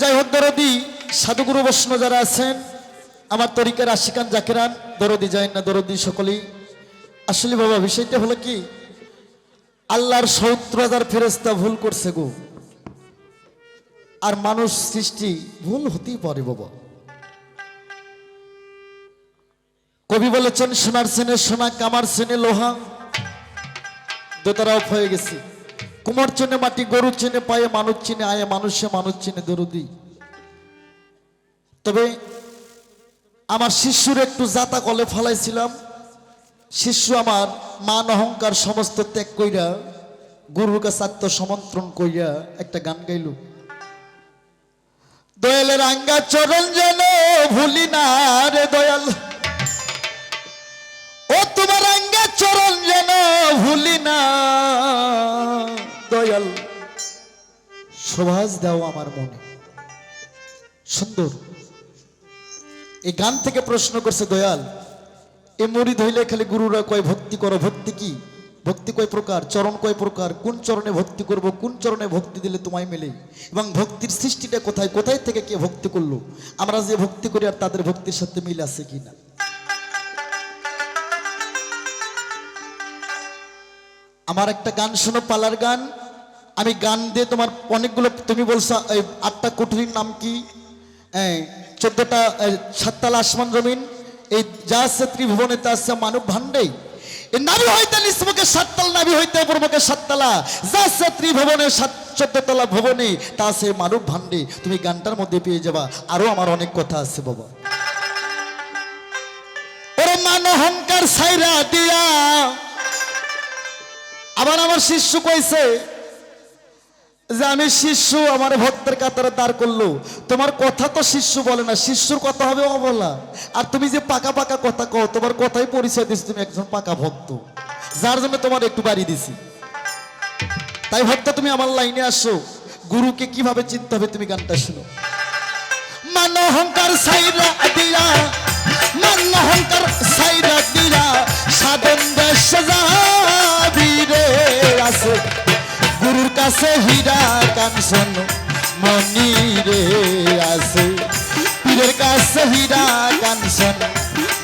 যাই হোক, দরদি সাধুগুরু বৈষ্ণব যারা আছেন, আমার তরিকার আশিকান জাকিরান, দরদি যায় না দরদি সকলেই। আসলে বাবা বিষয়টা হলো কি, আল্লাহর ৭০,০০০ ফেরেশতা ভুল করছে গো। আর মানুষ সৃষ্টি ভুল হতেই পারে বাবা। কবি বলেছেন, সোনার চেনে সোনা, কামার চেনে লোহা, দোতারাও হয়ে গেছে। কুমার চেনে মাটি, গরু চেনে পায়ে, মানুষ চিনে আয়ে, মানুষে মানুষ চিনে দরদি। তবে আমার শিষ্যুর একটু জাতা কলে ফলাইছিলাম। শিষ্য আমার মান অহংকার সমস্ত ত্যাগ কইরা গুরুর কাছে আত্মসমন্ত্রণ কইরা একটা গান গাইল। দয়ালের আঙ্গা চরণ যেন ভুলি না রে দয়াল, ও তোমার আঙ্গা চরণ যেন ভুলি না দয়াল, শোভাজ দাও আমার মনে। সুন্দর এই গান থেকে প্রশ্ন করছে, দয়াল এ মুরিদ হইলে খালি গুরুরা কয় ভক্তি করো, ভক্তি কি? ভক্তি কয় প্রকার, চরণ কয় প্রকার, কোন চরণে ভক্তি করব, কোন চরণে ভক্তি দিলে তোমায় মেলে, এবং ভক্তির সৃষ্টিটা কোথায়, কোথায় থেকে কে ভক্তি করলো, আমরা যে ভক্তি করি আর তাদের ভক্তির সাথে মিল আছে কিনা। আমার একটা গান শোনো, পালার গান। আমি গান দিয়ে তোমার অনেকগুলো, তুমি বলছো ৮টা কুঠুরির নাম কি, 14টা 7তলা আসমান জমিন, এই যা আছে ত্রিভুবনে তা আছে মানব ভান্ডে, এই নাভি হইতে নিসমুখে 7তলা, নাভি হইতে উপরমুখে 7তলা, যা আছে ত্রিভুবনে 14তলা ভুবনে তা আছে মানব ভান্ডে। তুমি গানটার মধ্যে পেয়ে যাবা। আরো আমার অনেক কথা আছে বাবা। ওরে মান অহংকার ছাইরা দিয়া, আবার আমার শিষ্য কইছে যে আমি শিষ্য, আমার ভক্তের কাতারে দাঁড় করলো। তোমার কথা তো শিষ্য বলে না, শিষ্যর কথা হবে অবলা। আর তুমি যে পাকা পাকা কথা কও, তোমার কথাই পরিচয় দিচ্ছি তুমি একজন পাকা ভক্ত, যার জন্য তোমার একটু বাড়ি দিছি। তাই ভক্ত তুমি আমার লাইনে আসো, গুরুকে কিভাবে চিনতে হবে তুমি গানটা শুনো। মান অহংকার ছাইরা দিয়া, মান অহংকার ছাইরা দিয়া, সাধন দেশ যাবি রে আছে, গুরুর কাছে হীরা কাঞ্চন মনি রে আছে, পীরের কাছে হীরা কাঞ্চন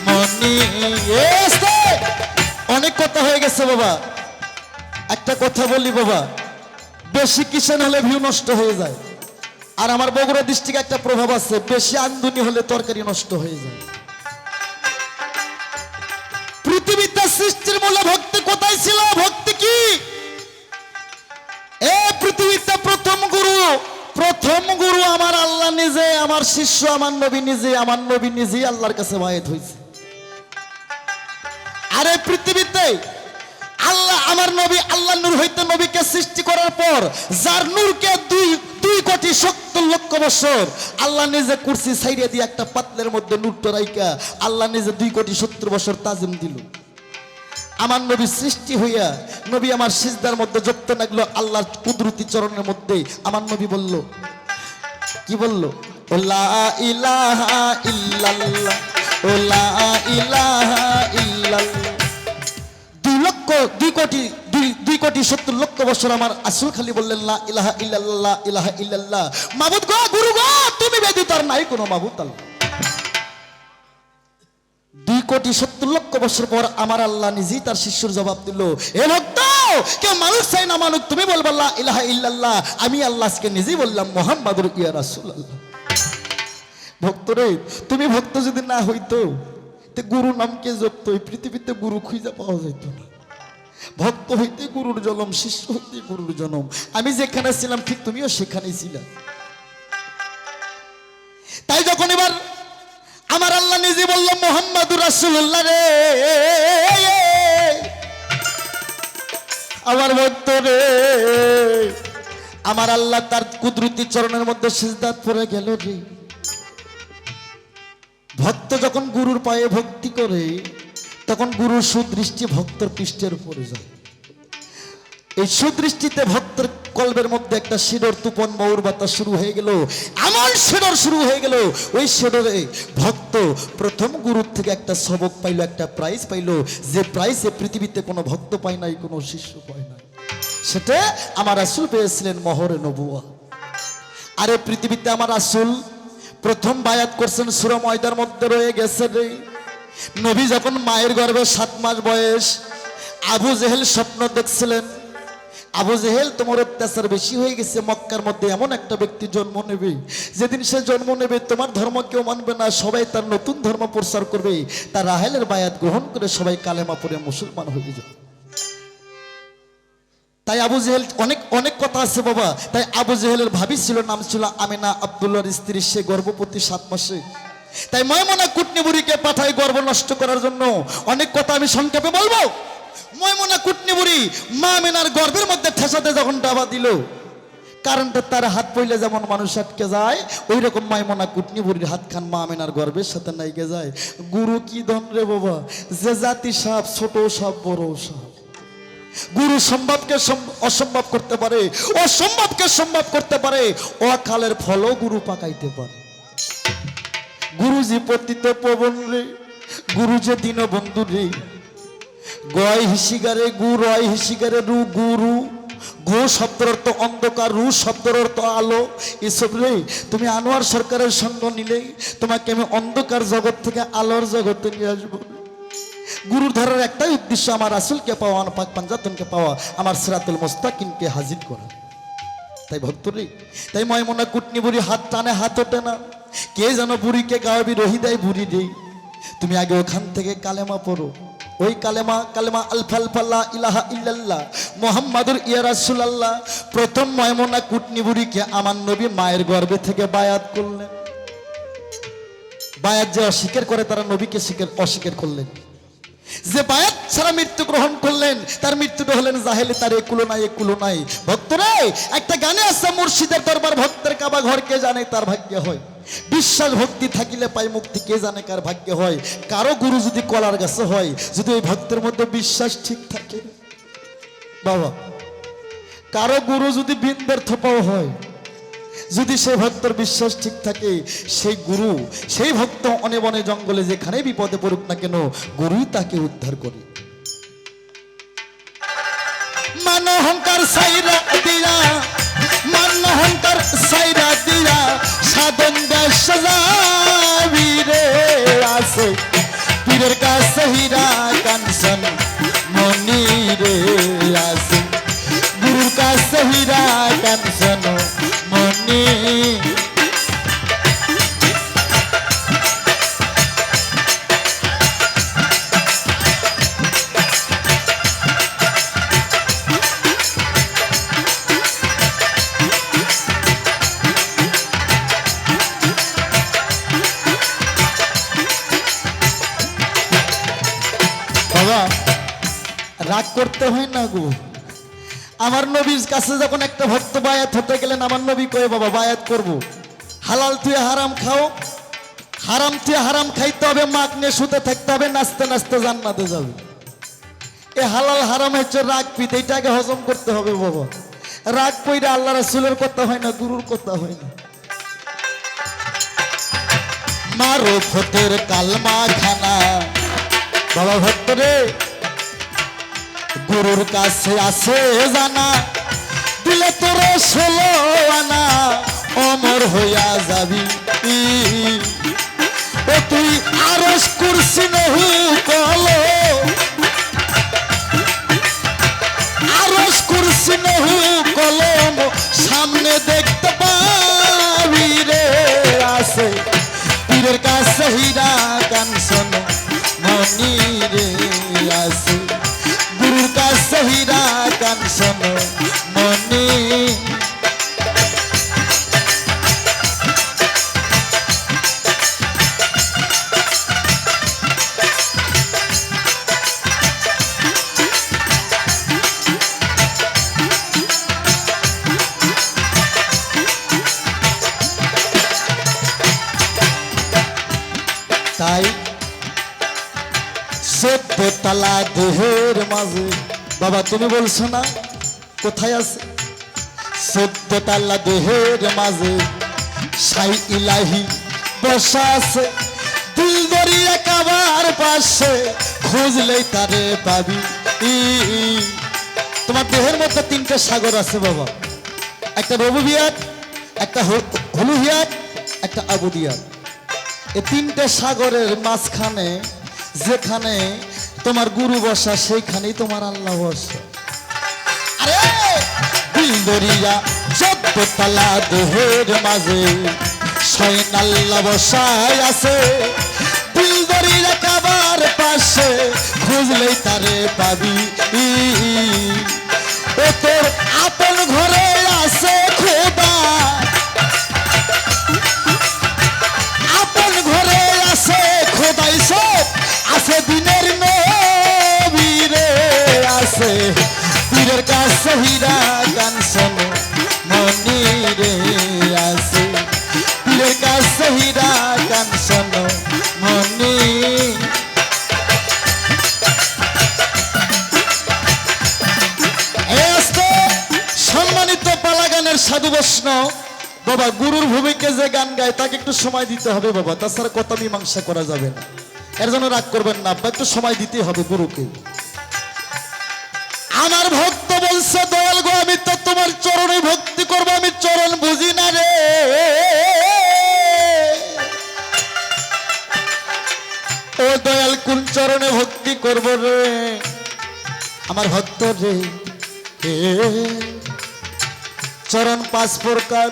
মনি। অনেক কথা হয়ে গেছে বাবা, একটা কথা বলি বাবা, বেশি কিষান হলে ভিউ নষ্ট হয়ে যায়। আর আমার বগুড়া ডিস্ট্রিক্টে একটা প্রভাব আছে, বেশি আন্দুনি হলে তরকারি নষ্ট হয়ে যায়। পৃথিবীতে সৃষ্টির মূলে ভক্তি কোথায় ছিল? ভক্তি কি? পৃথিবীতে প্রথম গুরু আমার আল্লাহ নিজে, আমার শিষ্য আমার নবী নিজে, আমার নবী নিজেই আল্লাহর কাছে বায়াত হয়েছে। আরে পৃথিবীতে আল্লাহ, আমার নবী আল্লাহ নূর হইতে নবীকে সৃষ্টি করার পর, যার নূরকে 2,70,00,000 বছর আল্লাহ নিজে কুরসি ছাইড়ে দিয়ে একটা পাতলের মধ্যে নূরটা রাইকা আল্লাহ নিজে 2,70,00,000 বছর তাজিম দিল। আমার নবী সৃষ্টি হইয়া নবী আমার সিজদার মধ্যে জপতে লাগলো আল্লাহর কুদরতি চরণের মধ্যে। আমার নবী বলল, কি বলল? ও লা ইলাহা ইল্লাল্লাহ, ও লা ইলাহা ইল্লাল্লাহ। 2,70,00,000 বছর আমার আসল খালি বললেন লা ইলাহা ইল্লাল্লাহ, ইলাহা ইল্লাল্লাহ। মাবুদ গো, গুরু গো, তুমি ব্যতীত আর নাই কোনো মাবুদ আল্লাহ। 2,70,00,000 বছর পর আমার আল্লাহ নিজেই তার শিষ্যর জবাব দিল, হে ভক্ত, কেউ মানুষ চাই না মানুষ, তুমি বলবা লা ইলাহা ইল্লাল্লাহ, আমি আল্লাহকে নিজেই বললাম মুহাম্মাদুর ইয়া রাসূলুল্লাহ। ভক্ত রে, তুমি ভক্ত যদি না হইতো তে গুরু নামকে জপতো, এই পৃথিবীতে গুরু খুঁজে পাওয়া যেত না। ভক্ত হইতে গুরুর জন্ম, শিষ্য হইতে গুরুর জন্ম। আমি যেখানে ছিলাম ঠিক তুমিও সেখানেই ছিলা। তাই যখন এবার আমার আল্লাহ নিজে বলল মুহাম্মাদুর রাসূলুল্লাহ রে, আমার ভক্ত রে, আমার আল্লাহ তার কুদরতি চরণের মধ্যে সিজদাত পড়ে গেল রে। ভক্ত যখন গুরুর পায়ে ভক্তি করে, তখন গুরুর সুদৃষ্টি ভক্তর পৃষ্ঠের উপরে যায়। এই সুদৃষ্টিতে ভক্তের কলবের মধ্যে একটা শিরোর তুপন মৌর বাতাস শুরু হয়ে গেল, এমন শিরোর শুরু হয়ে গেল। ওই শিরোরে ভক্ত প্রথম গুরুর থেকে একটা সবক পাইল, একটা প্রাইজ পাইল, যে প্রাইজে পৃথিবীতে কোনো ভক্ত পায় নাই, কোনো শিষ্য পায় নাই। সেটা আমার রাসূল পেয়েছিলেন মোহরে নবুয়া। আরে পৃথিবীতে আমার রাসূল প্রথম বায়াত করছেন সূরা মায়দার মধ্যে রয়ে গেছে রে। নবী যখন মায়ের গর্ভে 7 মাস বয়স, আবু জেহেল স্বপ্ন দেখছিলেন, আবু জেহেল তোমার অত্যাচার বেশি হয়ে গেছে, মক্কার মধ্যে এমন একটা ব্যক্তি জন্ম নেবে, যেদিন সে জন্ম নেবে তোমার ধর্ম কেউ মানবে না, সবাই তার নতুন ধর্ম প্রচার করবে, তার রাহেলের বায়াত গ্রহণ করে সবাই কালেমা পড়ে মুসলমান হয়ে যাবে। তাই আবু জেহেল অনেক অনেক কথা আছে বাবা। তাই আবু জেহেলের ভাবি ছিল, নাম ছিল আমিনা, আব্দুল্লাহর স্ত্রী, সে গর্ভবতী 7 মাসে। তাই ময়মনা কুটনি বুড়িকে পাঠায় গর্ভ নষ্ট করার জন্য। অনেক কথা আমি সংক্ষেপে বলবো। ময়মনা কুটনি বুড়ি মা আমিনার গর্ভের মধ্যে ঠেসাতে যখন ডাবা দিল, কারেন্টে তার হাত পইলে যেমন মানুষ আটকে যায়, ওই রকম ময়মনা কুটনি বুড়ির হাত খান মা আমিনার গর্ভের সাথে নাইকে যায়। গুরু কি ধন রে বাবা, যে জাতি সাপ, ছোট সাপ, বড় সাপ। গুরু সম্ভবকে অসম্ভব করতে পারে, অসম্ভবকে সম্ভব করতে পারে, অকালের ফলও গুরু পাকাইতে পারে। গুরুজি পতিত পবন রে, গুরু যে দীন বন্ধু রে, গয় হিসিগারে গু, রয় হিসিগারে রু, গুরু। গো শব্দের অর্থ অন্ধকার, রু শব্দের অর্থ আলো। এসব রে তুমি আনোয়ার সরকারের সঙ্গ নিলেই তোমাকে আমি অন্ধকার জগৎ থেকে আলোর জগতে নিয়ে আসবো। গুরুর ধরার একটাই উদ্দেশ্য, আমার রাসূলকে পাওয়া, আমার পাক পাঞ্জাতনকে পাওয়া, আমার সিরাতুল মুস্তাকিমকে হাজির করা। তাই ভক্তরে, তাই ময়মনা কুটনি বুড়ি হাত টানে, হাত ওঠে না। কে যেন বুড়িকে গাওয়াবি রহি দেয়, বুড়ি দেই তুমি আগে ওখান থেকে কালেমা পড়ো। ওই কালেমা, কালেমা আলফা লা ইলাহা ইল্লাল্লাহ মুহাম্মাদুর ইয়া রাসূলুল্লাহ। প্রথম ময়মনা কুটনি বুড়িকে আমার নবী মায়ের গর্ভে থেকে বায়াত করলেন। বায়াত যে অস্বীকার করে তারা নবীকে অস্বীকার করলেন। যে বায়াত ছাড়া মৃত্যু গ্রহণ করলেন তার মৃত্যুটা হলেন জাহেলি, তার একুলো নাই, একুলো নাই। ভক্তরা, একটা গানে আছে, মুর্শিদের দরবার ভক্তের কাবা ঘর, কে জানে তার ভাগ্য হয়। বিশ্বাস ভক্তি থাকিলে পাই মুক্তি, কে জানে কার ভাগ্য হয়। কারো গুরু যদি কলার গাছে হয়, যদি ওই ভক্তের মধ্যে বিশ্বাস ঠিক থাকে বাবা, কারো গুরু যদি বৃন্দের থোপাও হয়, যদি সেই ভক্তর বিশ্বাস ঠিক থাকে, সেই গুরু, সেই ভক্ত অনে বনে জঙ্গলে যেখানে বিপদে পড়ুক না কেন, গুরুই তাকে উদ্ধার করে। মান অহংকার সাইরা দিয়া, মান অহংকার সাইরা দিয়া, সাধন দেশ সাজাবি রে। আছে পীরের কাছে হীরা কাঞ্চন মনি রে, আছে গুরুর কাছে হীরা কাঞ্চন মনি। বাবা রাগ করতে হয় না গো। আমার নবীর কাছে যখন একটা ভক্ত বায়াত হতে গেলেন, আমার নবী কয়ে বাবা বায়াত করব, হালাল তুই হারাম খাও, হারাম তুই হারাম খাইতে হবে, মাক নিয়ে শুতে থাকতে হবে, নাচতে নাচতে জান্নাতে যাবে। এ হালাল হারাম হচ্ছে রাগ পিত, এইটাকে হজম করতে হবে বাবা। রাগ কইরা আল্লাহ রাসূলের কথা হয় না, গুরুর কথা হয় না। মারো ফতের কালমা খানা বাবা ভক্তরে, গুরুর কাছে আছে জানা, দিলে তোরে 16 আনা, অমর হইয়া যাবি। ও তুই আরশ কুরসি নহু কলো, আরশ কুরসি নহু কলম সামনে দেখতে পাবি রে। আছে পীরের কাছে হীরা কাঞ্চন মনি রে, আছে গুরুর কাছে হীরা কাঞ্চন মনি। তাই 14 তলা দেহের মাঝে বাবা তুমি বলছো না কোথায় আছে? 14 তলা দেহের মাঝে সাই ইলাহি বসা আছে, দিল দরিয়া কাবার পাশে খুঁজলেই তারে পাবি। তোমার দেহের মধ্যে 3টে সাগর আছে বাবা, একটা রবুবিয়াত, একটা হলুহিয়ার, একটা আবুদিয়ার, এই তিনটে সাগরের মাঝখানে যেখানে তোমার গুরু বসা সেইখানেই তোমার আল্লাহ বসা। আরে দিলদরিয়া 14 তলা দেহের মাঝে স্বয়ং আল্লাহ বসায় আছে। দিলদরিয়া কাবার পাশে খুঁজলেই তারে পাবি। ও তোর আপন ঘরে আছে খোদা, আপন ঘরে আছে খোদাই সব আছে। দিনের নবীরে আছে, পীরের কাছে হীরা কাঞ্চন মনিরে আছে। পীরের কাছে হীরা কাঞ্চন মনি। সম্মানিত পালাগানের সাধু বৈষ্ণব বাবা, গুরুর ভূমিকে যে গান গায় তাকে একটু সময় দিতে হবে বাবা, তাছাড়া কথা মীমাংসা করা যাবে না। এর জন্য রাগ করবেন না আব্বা, একটু সময় দিতে হবে গুরুকে। আমার ভক্ত বলছে দয়াল গো আমি তো তোমার চরণে ভক্তি করবো, আমি চরণ বুঝি না রে। ও দয়াল কোন চরণে ভক্তি করব রে আমার ভক্ত রে। চরণ 5 প্রকার,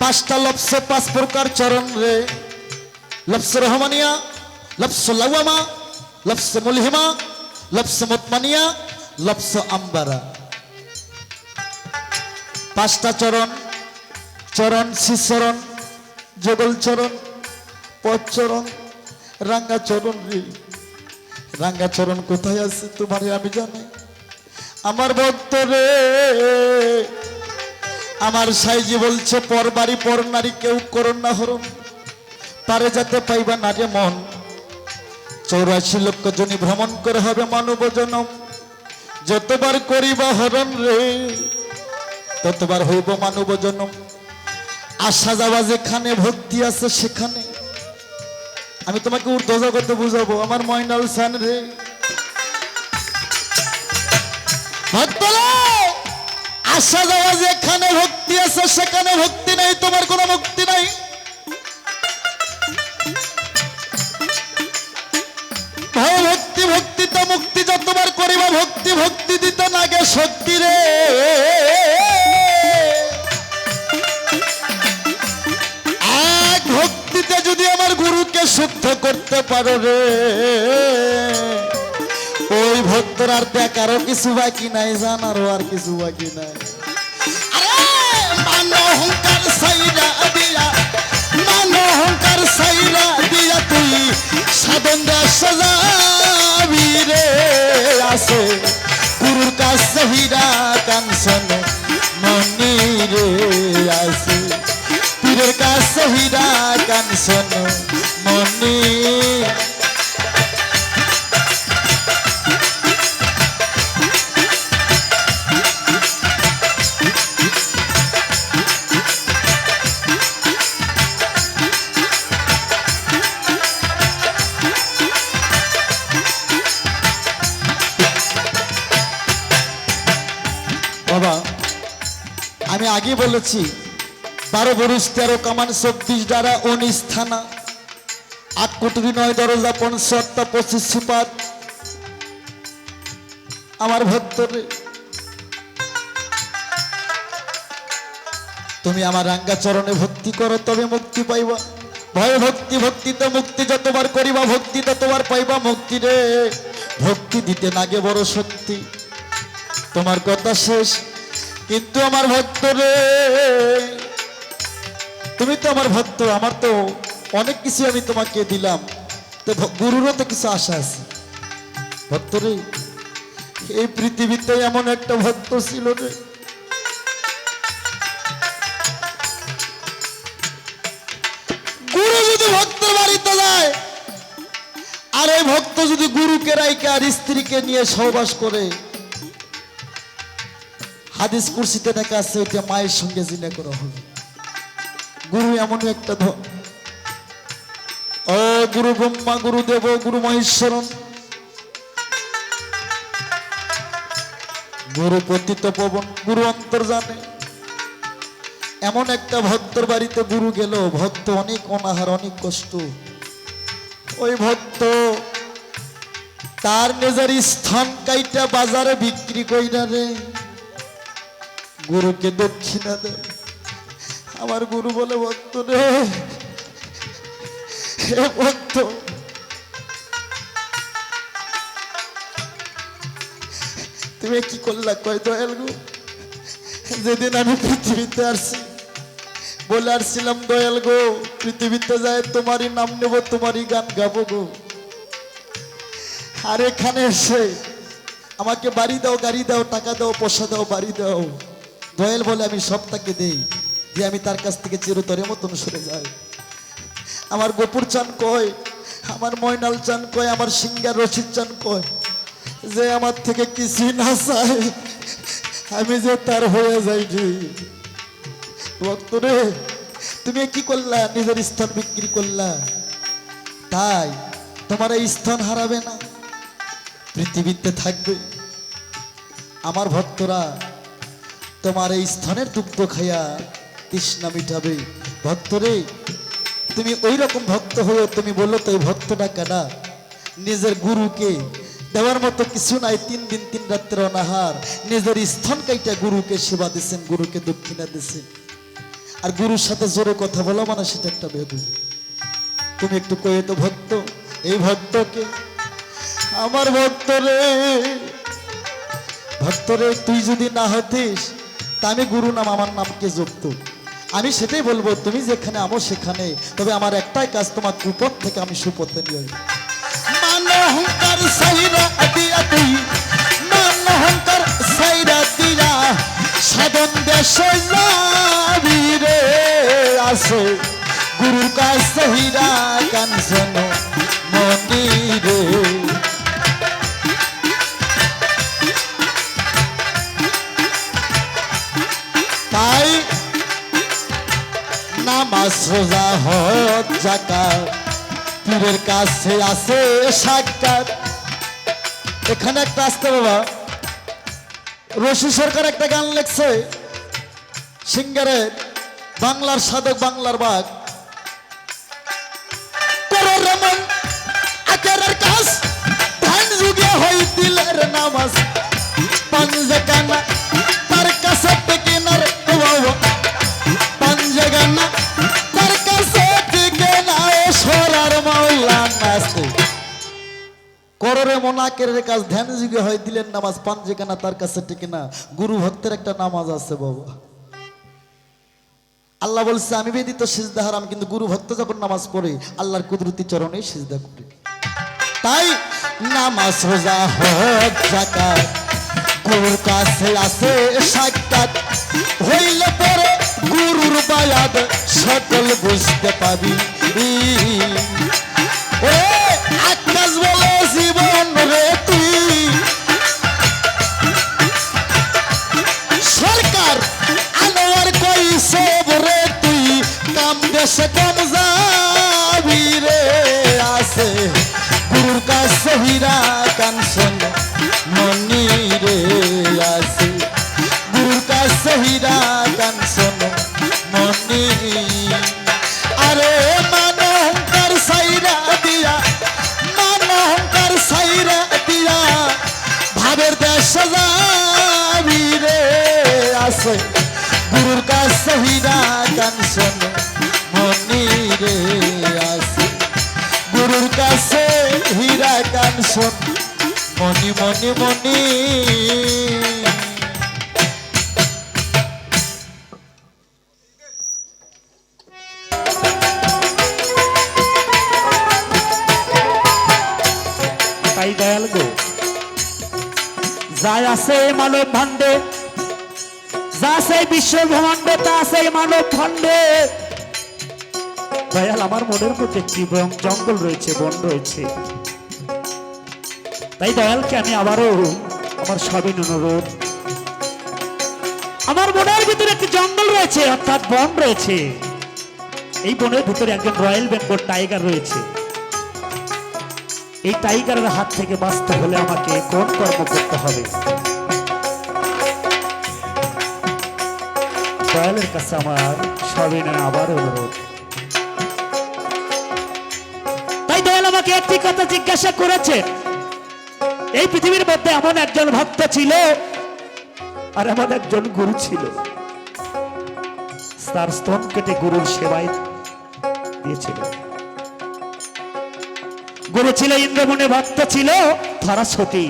5টা লফজ 5 প্রকার চরণ রে। লফজ রহমানিয়া, লফজ লাওয়ামা, লফজ মুলহিমা, লফজ মুতমানিয়া, লফজ আম্বারা। 5টা চরণ, চরণ শ্রীচরণ, যুগল চরণ, পদ চরণ, রাঙ্গা চরণ রে। রাঙ্গা চরণ কোথায় আছে তোমারে আমি জানি। আমার ভক্ত রে আমার সাইজি বলছে পর বাড়ি পর নারী কেউ করুন না হরণ, পারে যাতে পাইবা না রে মন। 84 লক্ষ জনি ভ্রমণ করে হবে মানব জনম। যতবার করিবা হরণ রে ততবার হইব মানব জনম। আসা যাওয়া যেখানে ভক্তি আছে সেখানে। আমি তোমাকে ঊর্ধ্ব জগতে বুঝাবো আমার ময়নাল সান রে। ভক্তরা আসা যাওয়া যেখানে ভক্তি আছে সেখানে ভক্তি নাই, তোমার কোনো মুক্তি নাই। ভয় ভক্তি, ভক্তি তো মুক্তি যতবার করিবা ভক্তি, ভক্তি দিতে নাগে শক্তি রে। এক ভক্তিতে যদি আমার গুরুকে শুদ্ধ করতে পারো রে, ওই ভক্তর আর দেখারও কিছু বাকি নাই, জানারও আর কিছু বাকি নাই। মান অহংকার সাইরা দিয়া, মান অহংকার সাইরা দিয়া তুই সাধন সাজাবি রে। আছে গুরুর কাছে হীরা কাঞ্চন মনি রে আছে। পীরের কাছে হীরা কাঞ্চন মনি। বাবা আমি আগে বলেছি 12 বরুষ 13 কামান 24 দ্বারা 19 থানা 8 কোটি 9 দরজা 75 25 সুপাত। আমার ভক্তরে তুমি আমার রাঙ্গা চরণে ভক্তি করো তবে মুক্তি পাইবা। ভয় ভক্তি, ভক্তি তো মুক্তি যতবার করিবা ভক্তি ততবার পাইবা মুক্তি রে। ভক্তি দিতে নাগে বড় শক্তি। তোমার কথা শেষ কিন্তু আমার ভক্ত রে তুমি তো আমার ভক্ত, আমার তো অনেক কিছু আমি তোমাকে দিলাম, তো গুরুরও তো কিছু আশা আছে। ভক্ত রে এই পৃথিবীতে এমন একটা ভক্ত ছিল রে, গুরু যদি ভক্তের বাড়িতে যায় আর এই ভক্ত যদি গুরুকে রাইকে আর স্ত্রীকে নিয়ে সহবাস করে, হাদিস কুরসিতে লেখা আছে ওইটা মায়ের সঙ্গে জিনা করা হবে। গুরু এমন একটা ও গুরু ব্রহ্মা, গুরু দেব, গুরু মহেশ্বরম, গুরু পতিত পবন, গুরু অন্তর্জানে। এমন একটা ভক্তর বাড়িতে গুরু গেল, ভক্ত অনেক অনাহার, অনেক কষ্ট। ওই ভক্ত তার নিজের স্থান কাইটা বাজারে বিক্রি কইরা রে গুরুকে দক্ষিণা দেয়। আমার গুরু বলে, ভক্ত রে, হে ভক্ত, তুমি কি করলা? কয়, দয়াল গো, যেদিন আমি পৃথিবীতে আসছি বলে আসছিলাম, দয়াল গো, পৃথিবীতে যায় তোমারই নাম নেব, তোমারই গান গাবো গো। আর এখানে এসে আমাকে বাড়ি দাও, গাড়ি দাও, টাকা দাও, পয়সা দাও, বাড়ি দাও। দয়াল বলে, আমি সব তাকে দেই, যে আমি তার কাছ থেকে চিরতরের মতন সরে যাই। আমার গোপুর চান কয়, আমার ময়নাল চান কয়, আমার সিঙ্গার রশিদ চান কয়, যে আমার থেকে কিছুই না চায়, আমি যে তার হয়ে যাই রে। ভক্তরে, তুমি কি করলা? নিজের স্থান বিক্রি করলা, তাই তোমার এই স্থান হারাবে না, পৃথিবীতে থাকবে। আমার ভক্তরা তোমার এই স্থানের দুগ্ধ খাইয়া তৃষ্ণা মিটাবে। ভক্তরে, তুমি ওই রকম ভক্ত হয়েও তুমি বললো তো এই ভক্তটা কাটা, নিজের গুরুকে দেওয়ার মতো কিছু নাই, 3 দিন 3 রাত্রে অনাহার, নিজের স্থান কাইটা গুরুকে সেবা দিচ্ছেন, গুরুকে দক্ষিণা দিচ্ছেন। আর গুরুর সাথে জোরে কথা বলা মানে সেটা একটা বেদু। তুমি একটু কয়ে তো ভক্ত, এই ভক্তকে, আমার ভক্তরে, ভক্তরে, তুই যদি না হতিস তা আমি গুরু নাম, আমার নামকে যুক্ত, আমি সেটাই বলবো, তুমি যেখানে আমো সেখানে। তবে আমার একটাই কাজ, তোমার কুপথ থেকে আমি সুপথে নিয়ে অহংকার সাইরা দিয়া তুই, মান অহংকার সাইরা দিয়া সাধন দেশে যাবি রে। আসো গুরুর কাছে হীরা কাঞ্চন মনি রে। তাই নামাজ রোজা হজ যাকাত পীরের কাছে আছে সাক্ষাৎ। এখানে একটা আসতে বাবা, রশি সরকার একটা গান লেখছে, সিঙ্গারের, বাংলার সাধক, বাংলার বাঘ। কাজ ধান যুগে হই দিলের নামাজ, পাঞ্জে কানা তার কাছে টেকিনার, পাঞ্জে গানা তার কাছে টেকে না, সরার মাওলা নাচে। কররে মোনাকের কাজ ধ্যান যুগে হয় দিলেন নামাজ, পাঞ্জে কানা তার কাছে টেকে না। গুরু ভক্তের একটা নামাজ আছে বাবা। আল্লাহ বলছে, আমি ব্যতীত সিজদা হারাম, কিন্তু গুরু ভক্ত যখন নামাজ পড়ে আল্লাহর কুদরতি চরণে সিজদা করে। তাই নামাজ রোজা হজ যাকাত গুরুর কাছে আছে সাক্ষাৎ, হইলে পরে গুরুর বায়াত সকল বুঝতে পাবি। ও আকাশ বলে জীবন রে তুই, সরকার আনোয়ার কই সব রে তুই, কাম দেশে কম যাবি রে। আছে গুরুর কাছে হীরা কাঞ্চন মনি রে, আছে গুরুর কাছে হীরা কাঞ্চন মনি। আরে মান অহংকার সাইরা দিয়া, মান অহংকার সাইরা দিয়া ভাবের দেশে যাবি রে। আছে গুরুর কাছে হীরা কাঞ্চন মনি রে, আছে গুরুর কাছে হীরা কাঞ্চন মনি মনি মনি। তাই দয়াল গো, যা আছে মানব ভাণ্ডে, যা আছে বিশ্ব ব্রহ্মাণ্ডে, তা আছে মানব ভাণ্ডে। দয়াল, আমার মনের মধ্যে একটি জঙ্গল রয়েছে, বন রয়েছে। তাই দয়ালকে আমি আবারও আমার সবিন অনুরোধ, আমার মনের ভিতরে একটি জঙ্গল রয়েছে, অর্থাৎ বন রয়েছে। এই বনের ভিতরে একজন রয়্যাল বেঙ্গল টাইগার রয়েছে। এই টাইগারের হাত থেকে বাঁচতে হলে আমাকে কোন কর্ম করতে হবে? দয়ালের কাছে আমার সবিনয় আবার অনুরোধ। তাই দয়াল আমাকে একটি কথা জিজ্ঞাসা করেছে, এই পৃথিবীর মধ্যে এমন একজন ভক্ত ছিল আর এমন একজন গুরু ছিল, তার স্তন কেটে গুরুর সেবায় দিয়েছিল। গুরু ছিল ইন্দ্রমণি, ভক্ত ছিল ধরাসতী।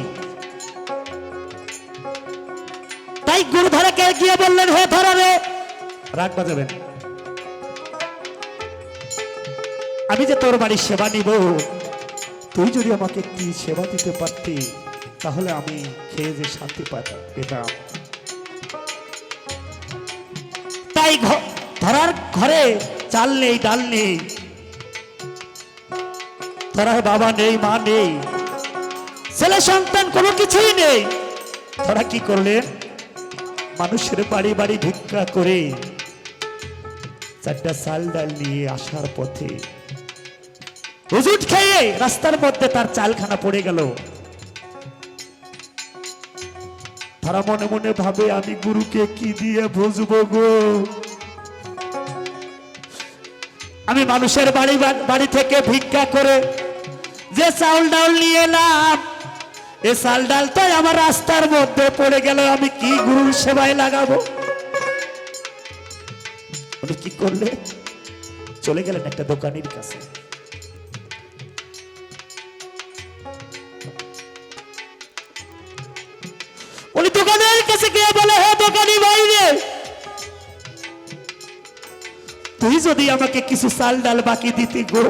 তাই গুরু ধরাকে গিয়ে বললেন, হে ধরা রে, রাগ বাজাবেন, আমি যে তোর বাড়ির সেবা নিব, তুই যদি আমাকে একটি সেবা দিতে পারতি তাহলে আমি খেয়ে যে শান্তি পেতাম। তাই ধরার ঘরে চাল নেই, ডাল নেই, ধরার বাবা নেই, মা নেই, ছেলে সন্তান কোনো কিছুই নেই। ধরা কি করলেন, মানুষের বাড়ি বাড়ি ভিক্ষা করে 4টা চাল ডাল নিয়ে আসার পথে হুজুট খেয়ে রাস্তার মধ্যে তার চালখানা পড়ে গেল। তারা মনে মনে ভাবে, আমি গুরুকে কি দিয়ে বুঝবো গো, আমি মানুষের বাড়ি বাড়ি থেকে ভিক্ষা করে যে চাউল ডাল নিয়ে এলাম, এ চাল ডাল তো আমার রাস্তার মধ্যে পড়ে গেল, আমি কি গুরুর সেবায় লাগাবো। উনি কি করলে, চলে গেলেন একটা দোকানির কাছে। উনি দোকানের কাছে গিয়ে বলে, হে দোকানি ভাই রে, তুই যদি আমাকে কিছু চাল ডাল বাকি দিতি গো,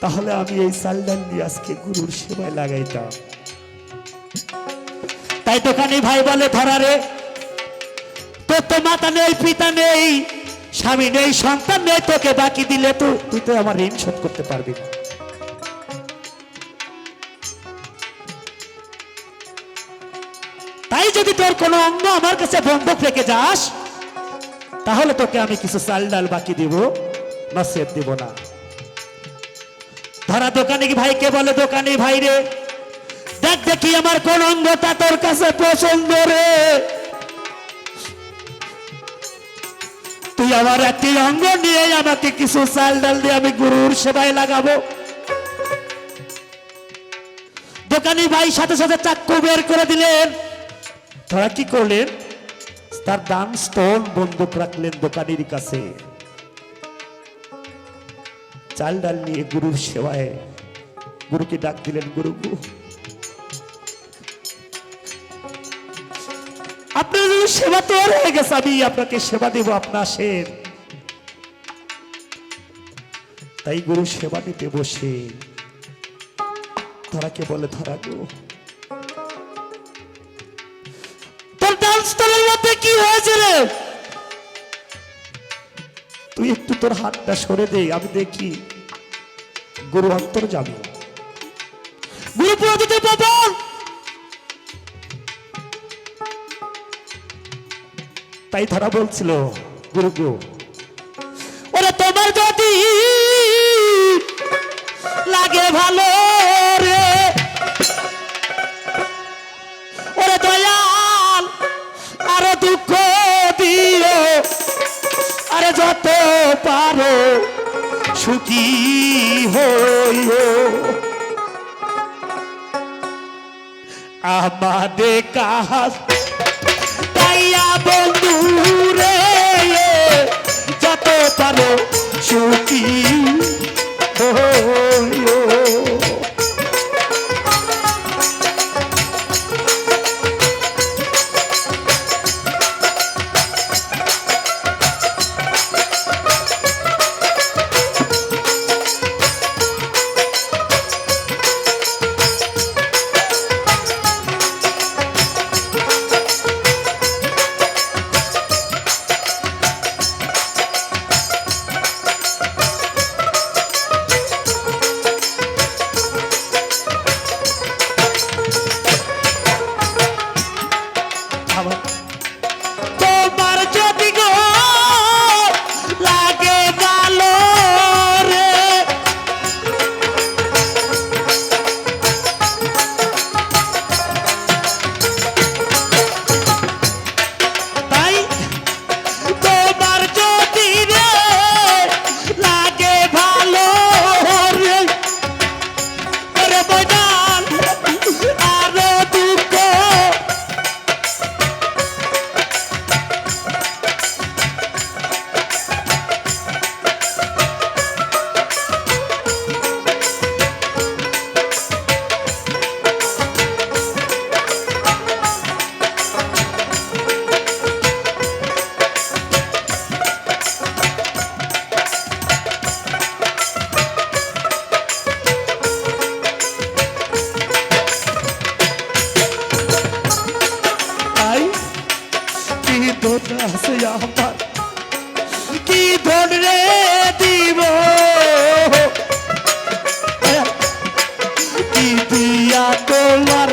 তাহলে আমি এই চাল ডাল নিয়ে আজকে গুরুর সেবায় লাগাইতাম। তাই দোকানি ভাই বলে, ধরা রে, তোর তো মাতা নেই, পিতা নেই, স্বামী নেই, সন্তান নেই, তোকে বাকি দিলে তো তুই তো আমার ঋণ শোধ করতে পারবি না। তাই যদি তোর কোনো অঙ্গ আমার কাছে বন্ধক রেখে যাস, তাহলে তোকে আমি কিছু চাল ডাল বাকি দিব, নসিহত দিব না। ধরা দোকানি ভাইকে বলে, দোকানি ভাই রে, দেখ দেখি আমার কোন অঙ্গটা তোর কাছে পছন্দ রে, তুই আমার একটি অঙ্গ নিয়ে আমাকে কিছু চাল ডাল দিয়ে আমি গুরুর সেবায় লাগাবো। দোকানি ভাই সাথে সাথে চাক্কু বের করে দিলেন। তারা কি করলেন, তার দান স্তন বন্দুক রাখলেন দোকানির কাছে, চাল ডাল নিয়ে গুরুর সেবায় গুরুকে ডাক দিলেন, গুরু আপনার সেবা তো হয়ে গেছে, আমি আপনাকে সেবা দেব, আপনার শের। তাই গুরু সেবা নিতে বসে ধরাকে বলে, ধরা গো, তোর ডান স্তনের মধ্যে কি হয়েছে রে, তুই একটু তোর হাতটা সরে দে, আমি দেখি। গুরু অন্তর যাবে, গুরু পুরোহিত পাবন, তাই ধরা বলছিল, গুরু গো, ওরে তোমার যদি লাগে ভালো রে, ওরে দয়াল আরো দুঃখ দিও, আরে যত পারো সুখী হইও, আমাদের কাজ তাইয়া বন্ধু রে, যত পারো সুখী হইও। কাছে আমার কি ধরে দিব, কি দিয়া তোমার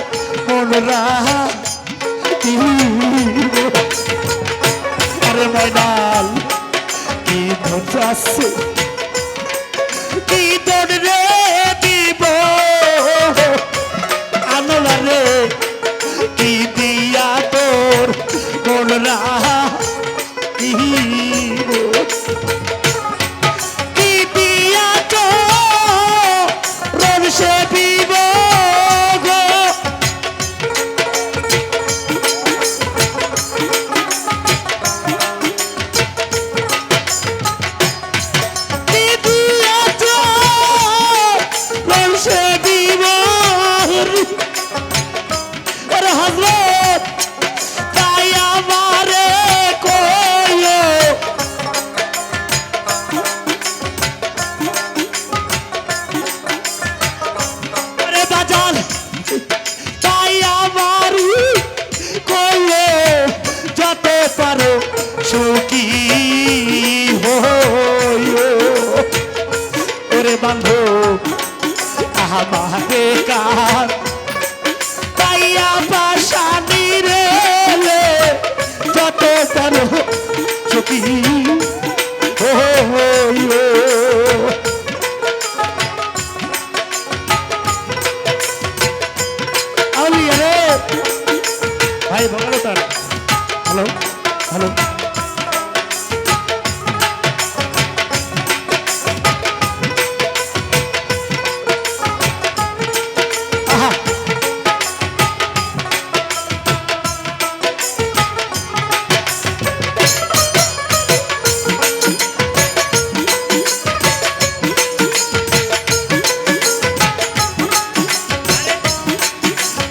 মন রাখিব। আরে ময়নাল কি ধরে আছে, কি ধরে দিব আনোলা রে, কি দিয়া তোর মন রাখিব, কি দিয়া তোর সে দিব গো। কি দিয়া তোর সে দিব ওরে হযরত তাই আমারে কইও ওরে বাজান, তাই আমারি কইও যত পারো সুখী হইও। ওরে বন্ধু আমারে কার পাইয়া পাশানি রে, যত পারো সুখী হইও। আউলিয়া রে ভাই ভালো তার, হ্যালো হ্যালো আহা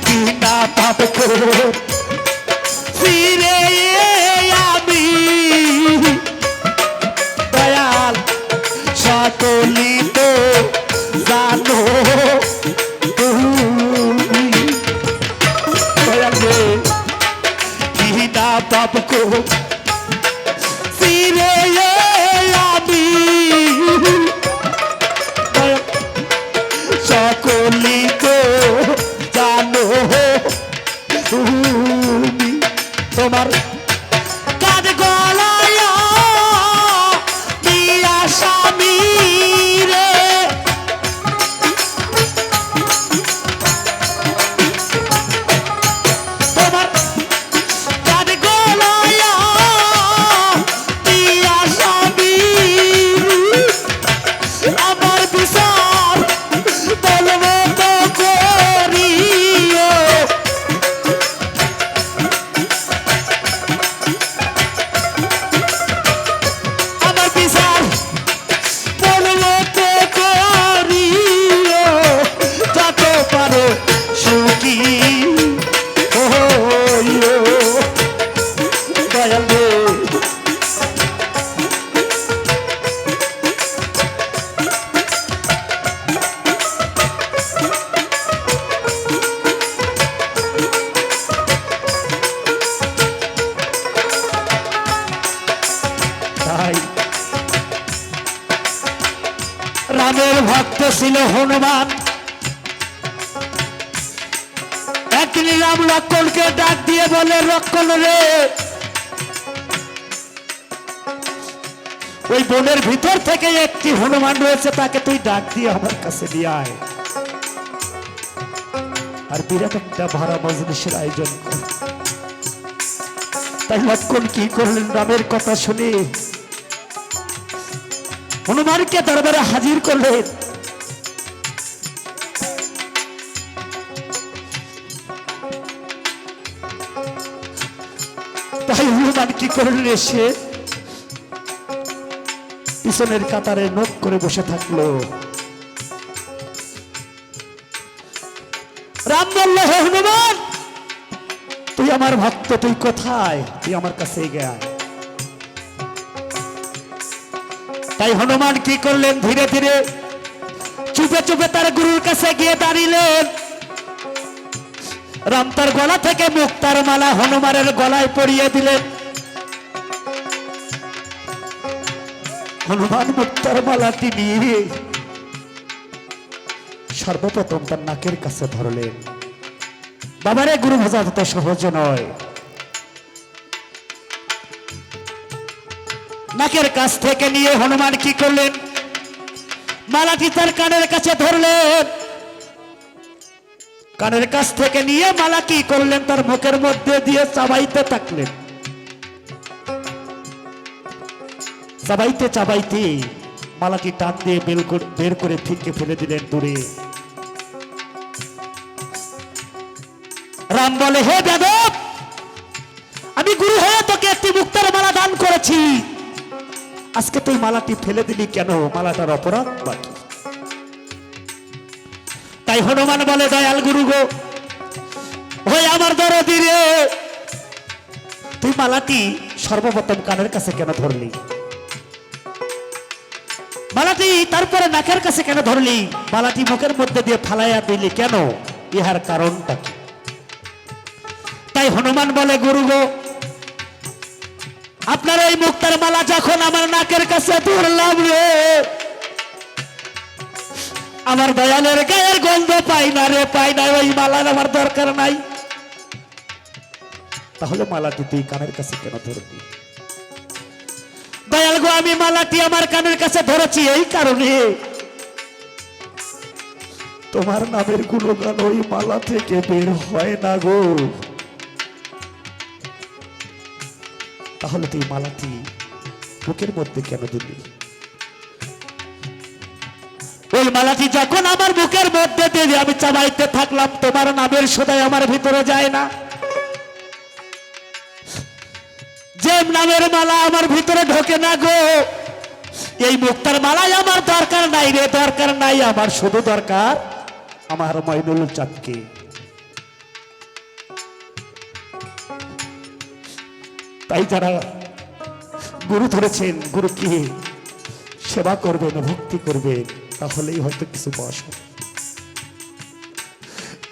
কি না পাপ করে ফিরে আমি দয়াল সকলি তো জানো তুমি। দয়াল রে কি না পাপ করে ফিরে আমি দয়াল সকলি তো জানো তুমি। তোমার কাজ গলায় দিয়া স্বামী রে, তোমার কাজ গলায় দিয়া স্বামী, আমার বিচার বলবো তো করিও। আমার বিচার বলবো তো করিও, যত পারো সুখী হইও। দয়াল রে তাই রামের ভক্ত ছিল হনুমান। একদিন রাম লক্ষ্মণকে ডাক দিয়ে বলে, লক্ষ্মণ রে ওই বনের ভিতর থেকে একটি হনুমান রয়েছে, তাকে তুই ডাক দিয়ে আমার কাছে নিয়ে আয়, আর বিরাট একটা ভাড়া মজলিসের আয়োজন কর। তাই লক্ষ্মণ কি করলেন, রামের কথা শুনে হনুমানকে দরবারে হাজির করলেন। তাই হনুমান কি করলেন, এসে পিছনের কাতারে নোক করে বসে থাকলো। রাম বলল, হে হনুমান, তুই আমার ভক্ত, তুই কোথায়? তুই আমার কাছে আয়। তাই হনুমান কি করলেন, ধীরে ধীরে চুপে চুপে তার গুরুর কাছে গিয়ে দাঁড়িলেন। রাম তার গলা থেকে মুক্তার মালা হনুমানের গলায় পরিয়ে দিলেন। হনুমান মুক্তার মালাটি নিয়ে সর্বপ্রথম তার নাকের কাছে ধরলেন। বাবারে, গুরু ভাজা তত সহজ নয়। নাকের কাছ থেকে নিয়ে হনুমান কি করলেন, মালাটি তার কানের কাছে ধরলেন। কানের কাছ থেকে নিয়ে মালা কি করলেন, তার মুখের মধ্যে দিয়ে চাবাইতে থাকলেন। চাবাইতে চাবাইতে মালাটি টান দিয়ে বের করে ফিকে ফেলে দিলেন দূরে। রাম বলে, হে বেদব, আমি গুরু হয়ে তোকে একটি মুক্তার মালা দান করেছি, আজকে তুই মালাটি ফেলে দিলি কেন? মালাটার অপরাধ বাকি। তাই হনুমান বলে, দয়াল গুরু গো, ওই আমার দরদি রে, তুই মালাটি সর্বপ্রথম কানের কাছে কেন ধরলি? মালাটি তারপরে নাকের কাছে কেন ধরলি? মালাটি মুখের মধ্যে দিয়ে ফালাইয়া দিলি কেন? ইহার কারণটা কি? তাই হনুমান বলে, গুরু গো, আপনার এই মুক্তার মালা যখন আমার নাকের কাছে ধরলাম রে, আমার দয়ালের গায়ের গন্ধ পাই না রে, পাই না। ওই মালার আমার দরকার নাই। তাহলে মালাটি তুই কানের কাছে কেন ধরবি? দয়াল গো, আমি মালাটি আমার কানের কাছে ধরেছি এই কারণে, তোমার নামের গুণগান ওই মালা থেকে বের হয় না গো। তাহলে তুই মালাটি বুকের মধ্যে কেন দিলি? ওই মালাটি যখন আমার বুকের মধ্যে দিলি, আমি চাবাইতে থাকলাম, তোমার নামের সদাই আমার ভিতরে যায় না। যে নামের মালা আমার ভিতরে ঢোকে না গো, এই মুক্তার মালাই আমার দরকার নাই রে, দরকার নাই আমার, শুধু দরকার আমার মইনুল চাঁদকে। তাই যারা গুরু ধরেছেন, গুরুকে সেবা করবেন, ভক্তি করবেন, তাহলেই হয়তো কিছু বস হবে।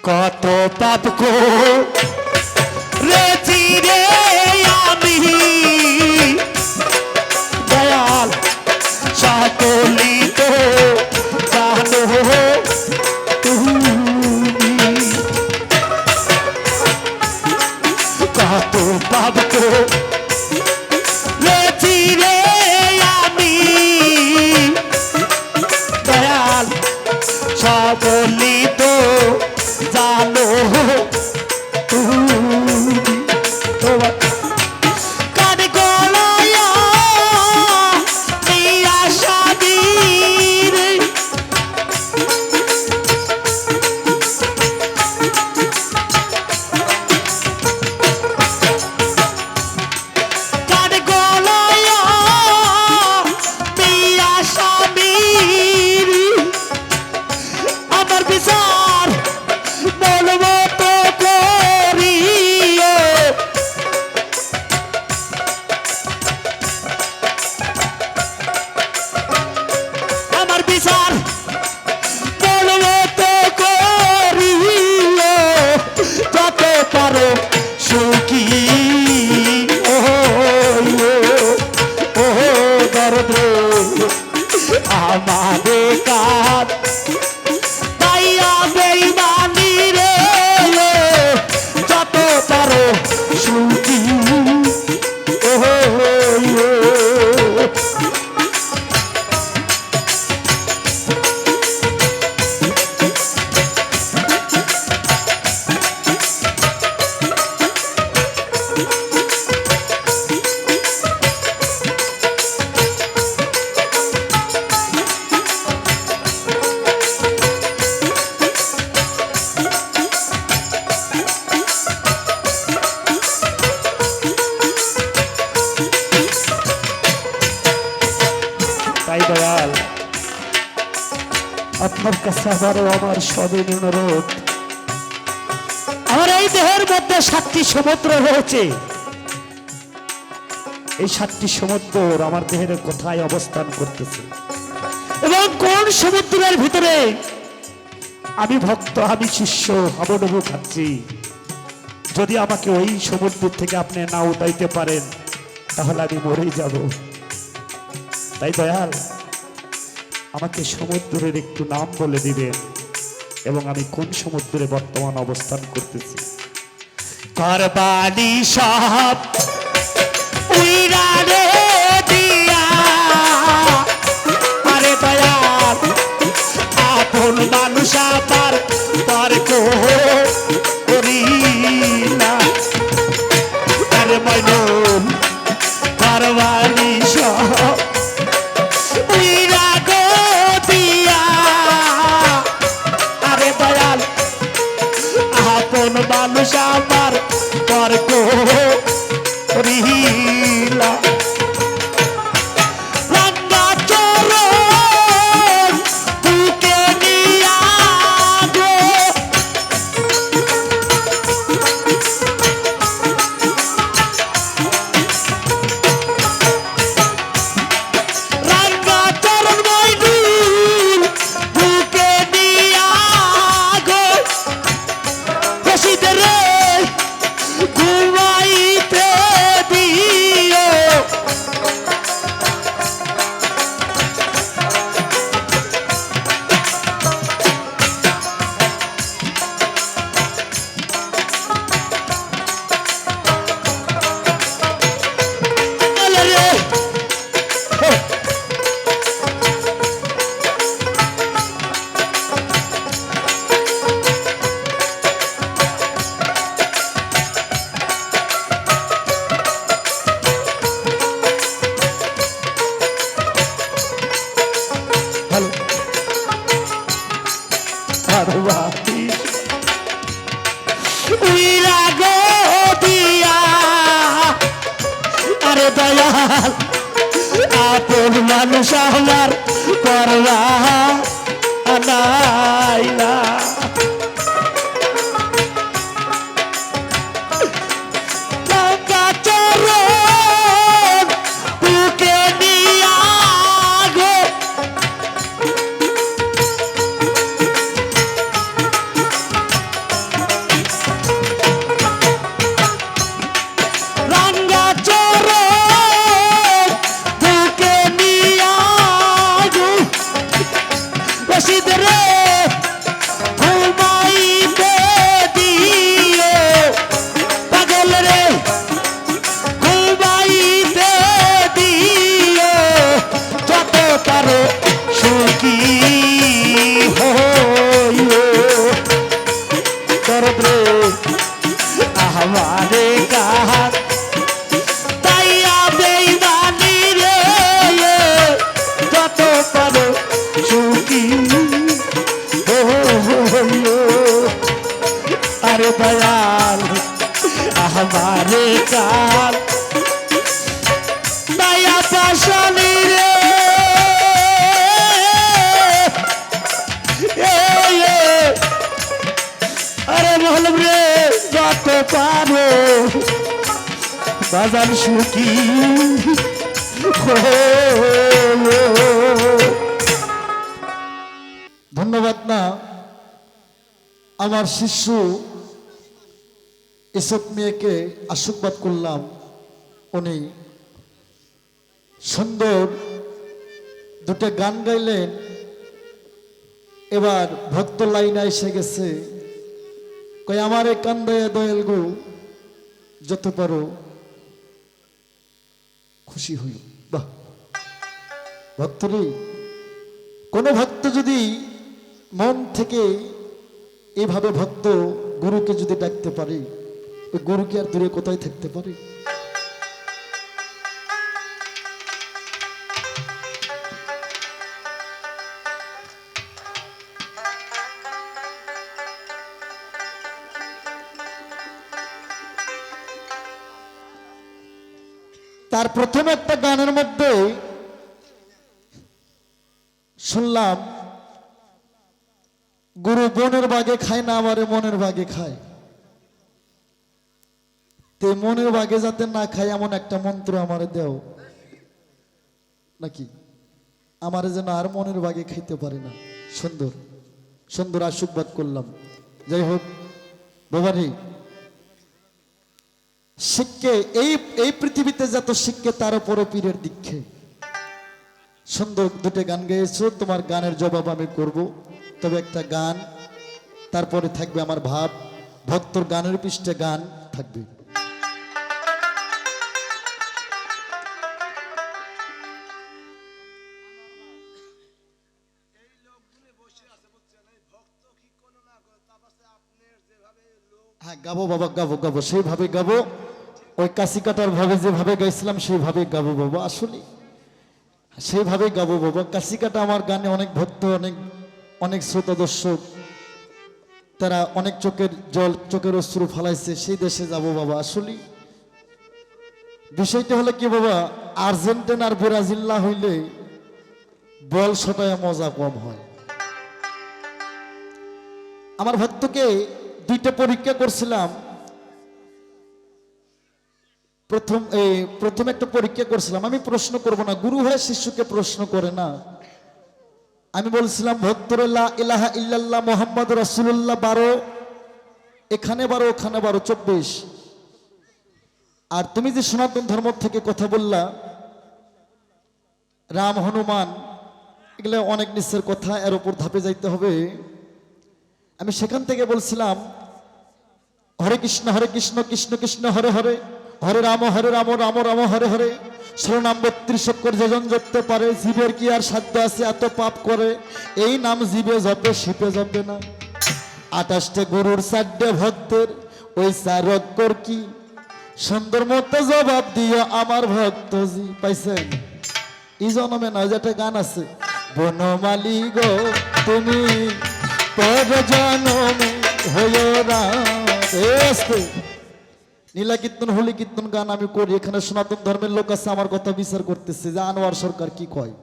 কত পাপ করেছি রে আমি, দয়াল সকলি তো জানো তুমি। কত পাপ করেছি রে আমি, দয়াল সকলি তো জানো তুমি। কান গলায়া দিয়া সাদির, কান গলায়া দিয়া সাদির, আমার বিচার বলবো তো করিও। আমার বিচার বলবো তো করিও, যত পারো সুখী ও ও দরদ আমাদের কাজ তাইয়া বেইমানি রে, যত পারো সুখী ও। তাই দয়াল, আপনার কাছে আবারও আমার সবিন অনুরোধ, আমার এই দেহের মধ্যে 7টি সমুদ্র রয়েছে। এই 7টি সমুদ্র আমার দেহের কোথায় অবস্থান করতেছে এবং কোন সমুদ্রের ভিতরে আমি ভক্ত, আমি শিষ্য হাবুডুবু খাচ্ছি। যদি আমাকে ওই সমুদ্র থেকে আপনি না উঠাইতে পারেন, তাহলে আমি মরেই যাব। তাই দয়াল আমাকে সমুদ্রের একটু নাম বলে দিবেন এবং আমি কোন সমুদ্রে বর্তমান অবস্থান করতেছি। করবানি সব উইরা রে দিয়া, আরে দয়াল আপন মানুষ আবার তর্ক করি না, আরে মইনুল করবানি সব উইরা গো দিয়া, আরে দয়াল আপন মানুষ আবার তর্ক করিলা। রাঙ্গা চরণ বুকে নিয়া গো, রাঙ্গা চরণ মইনুল বুকে নিয়া গো, রশিদ রে ঘুমাইতে দিও, আলে রে হ্যালো পার্বতী উইরা গো দিয়া, আরে দয়াল আপন মানুষ আমার করবা নাইলা। রাঙ্গা চরণ বুকে নিয়া গো, রাঙ্গা চরণ বুকে নিয়া গো, রশিদ রে ঘুমাইতে দিও, পাগল রে ঘুমাইতে দিও, যত পারো সুখী হইও, দরদ রে আমারে কাহার তাইয়া বেইমানি রে, যত পারো সুখী হইও, আরে দয়াল আমারে কাল দয়া পাশানি রে, আরে বলব রে যত পারো বাজান সুখী ধন্যবাদ। না আমার শিষ্য এসব মেয়েকে আশীর্বাদ করলাম, উনি সুন্দর দুটো গান গাইলেন। এবার ভক্ত লাইনে এসে গেছে, কই আমারে কান্দায় দয়াল গো যত পারো খুশি হই। বাহ ভক্তরে, কোনো ভক্ত যদি মন থেকে এভাবে ভক্ত গুরুকে যদি ডাকতে পারে, ওই গুরুকে আর দূরে কোথায় থাকতে পারে? তার প্রথম একটা গানের মধ্যে শুনলাম, গুরু বনের বাগে খায় না, আমারে মনের বাগে খায়। তে মনের বাগে যাতে না খায় এমন একটা মন্ত্র আমারে দেও নাকি, আমারে যেন আর মনের বাগে খাইতে পারে না। সুন্দর সুন্দর আশীর্বাদ করলাম। যাই হোক বাবারে, শিক্ষে এই পৃথিবীতে যত শিক্ষে তার উপরে পীরের দীক্ষে। সুন্দর দুটো গান গেয়েছো, তোমার গানের জবাব আমি করব। তবে একটা গান, তারপরে থাকবে আমার ভাব, ভক্তর গানের পৃষ্ঠে গান থাকবে। হ্যাঁ গাবো বাবা, গাবো গাবো, সেইভাবে গাবো। ওই কাশি কাটার ভাবে যেভাবে গাইছিলাম সেইভাবে গাবো বাবা, আসলে সেইভাবে গাবো বাবা। কাশি কাটা আমার গানে অনেক ভক্ত, অনেক অনেক শ্রোতা দর্শক, তারা অনেক চোখের জল, চোখের অশ্রু ফালাইছে, সেই দেশে যাব বাবা। আসলে বিষয়টা হলো কি বাবা, আর্জেন্টিনা আর ব্রাজিল না হইলে বল শটায় মজা কম হয়। আমার ভক্তকে দুইটা পরীক্ষা করছিলাম। প্রথম একটা পরীক্ষা করছিলাম। আমি প্রশ্ন করব না, গুরু হয়ে শিষ্যকে প্রশ্ন করে না। আমি বলছিলাম ভক্তরে লা ইলাহা ইল্লাল্লাহ মুহাম্মদ রাসূলুল্লাহ 12, এখানে 12 ওখানে 12, 24। আর তুমি যে সনাতন ধর্ম থেকে কথা বললা, রাম হনুমান, এগুলো অনেক নিচের কথা, এর উপর ধাপে যাইতে হবে। আমি সেখান থেকে বলছিলাম হরে কৃষ্ণ কৃষ্ণ কৃষ্ণ হরে হরে, হরে রাম রাম রাম হরে হরে। 16 নাম 32 অক্ষর যেজন জপতে পারে, জীবের কি আর সাধ্য আছে এত পাপ করে? এই নাম জীবে জপে শিপে জপে না। 28টে গুরুর 4টে ভক্তের, ওই 4 অক্ষর কি? সুন্দর মতো জবাব দিও আমার ভক্তজি। পাইছেন? এই জন্মে না, যেটা গান আছে, বনমালী গো তুমি পর জন্মে হইও রাধে। নীলা কীর্তন, হোলি কীর্তন গান আমি করি। এখানে সনাতন ধর্মের লোক আছে, আমার কথা বিচার করতেছে যে আনোয়ার সরকার কি কয়।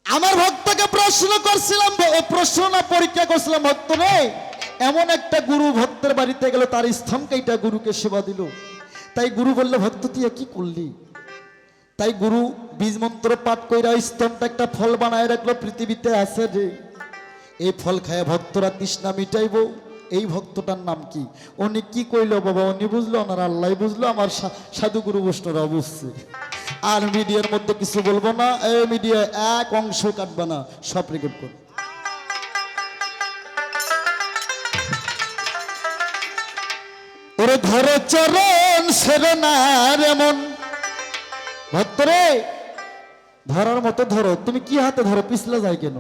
আমার ভক্তকে প্রশ্ন করছিলাম, প্রশ্ন না পরীক্ষা করছিলাম, ভক্ত রে এমন একটা গুরু ভক্তের বাড়িতে গেল, তার স্তম্ভ কেইটা গুরুকে সেবা দিল। তাই গুরু বললে ভক্ত তুই কি করলি? তাই গুরু বীজ মন্ত্র পাঠ কইরা স্তম্ভটা একটা ফল বানায় রাখলো, পৃথিবীতে আছে রে, এই ফল খায় ভক্তরা তৃষ্ণা মিটাইব। এই ভক্তটার নাম কি? উনি কি কইল বাবা, উনি বুঝলো, ওনার আল্লাহ বুঝলো, আমার সাধু গুরু বৈষ্ণবরা বুঝছে। আর মিডিয়ার মধ্যে কিছু বলবো না, এই মিডিয়া এক অংশ কাটবে না, সব রেকর্ড কর। ওরে ধরে চরণ সেরে না এমন ভক্তরে, ধরার মতো ধরো। তুমি কি হাতে ধরো, পিছলে যায় কেন?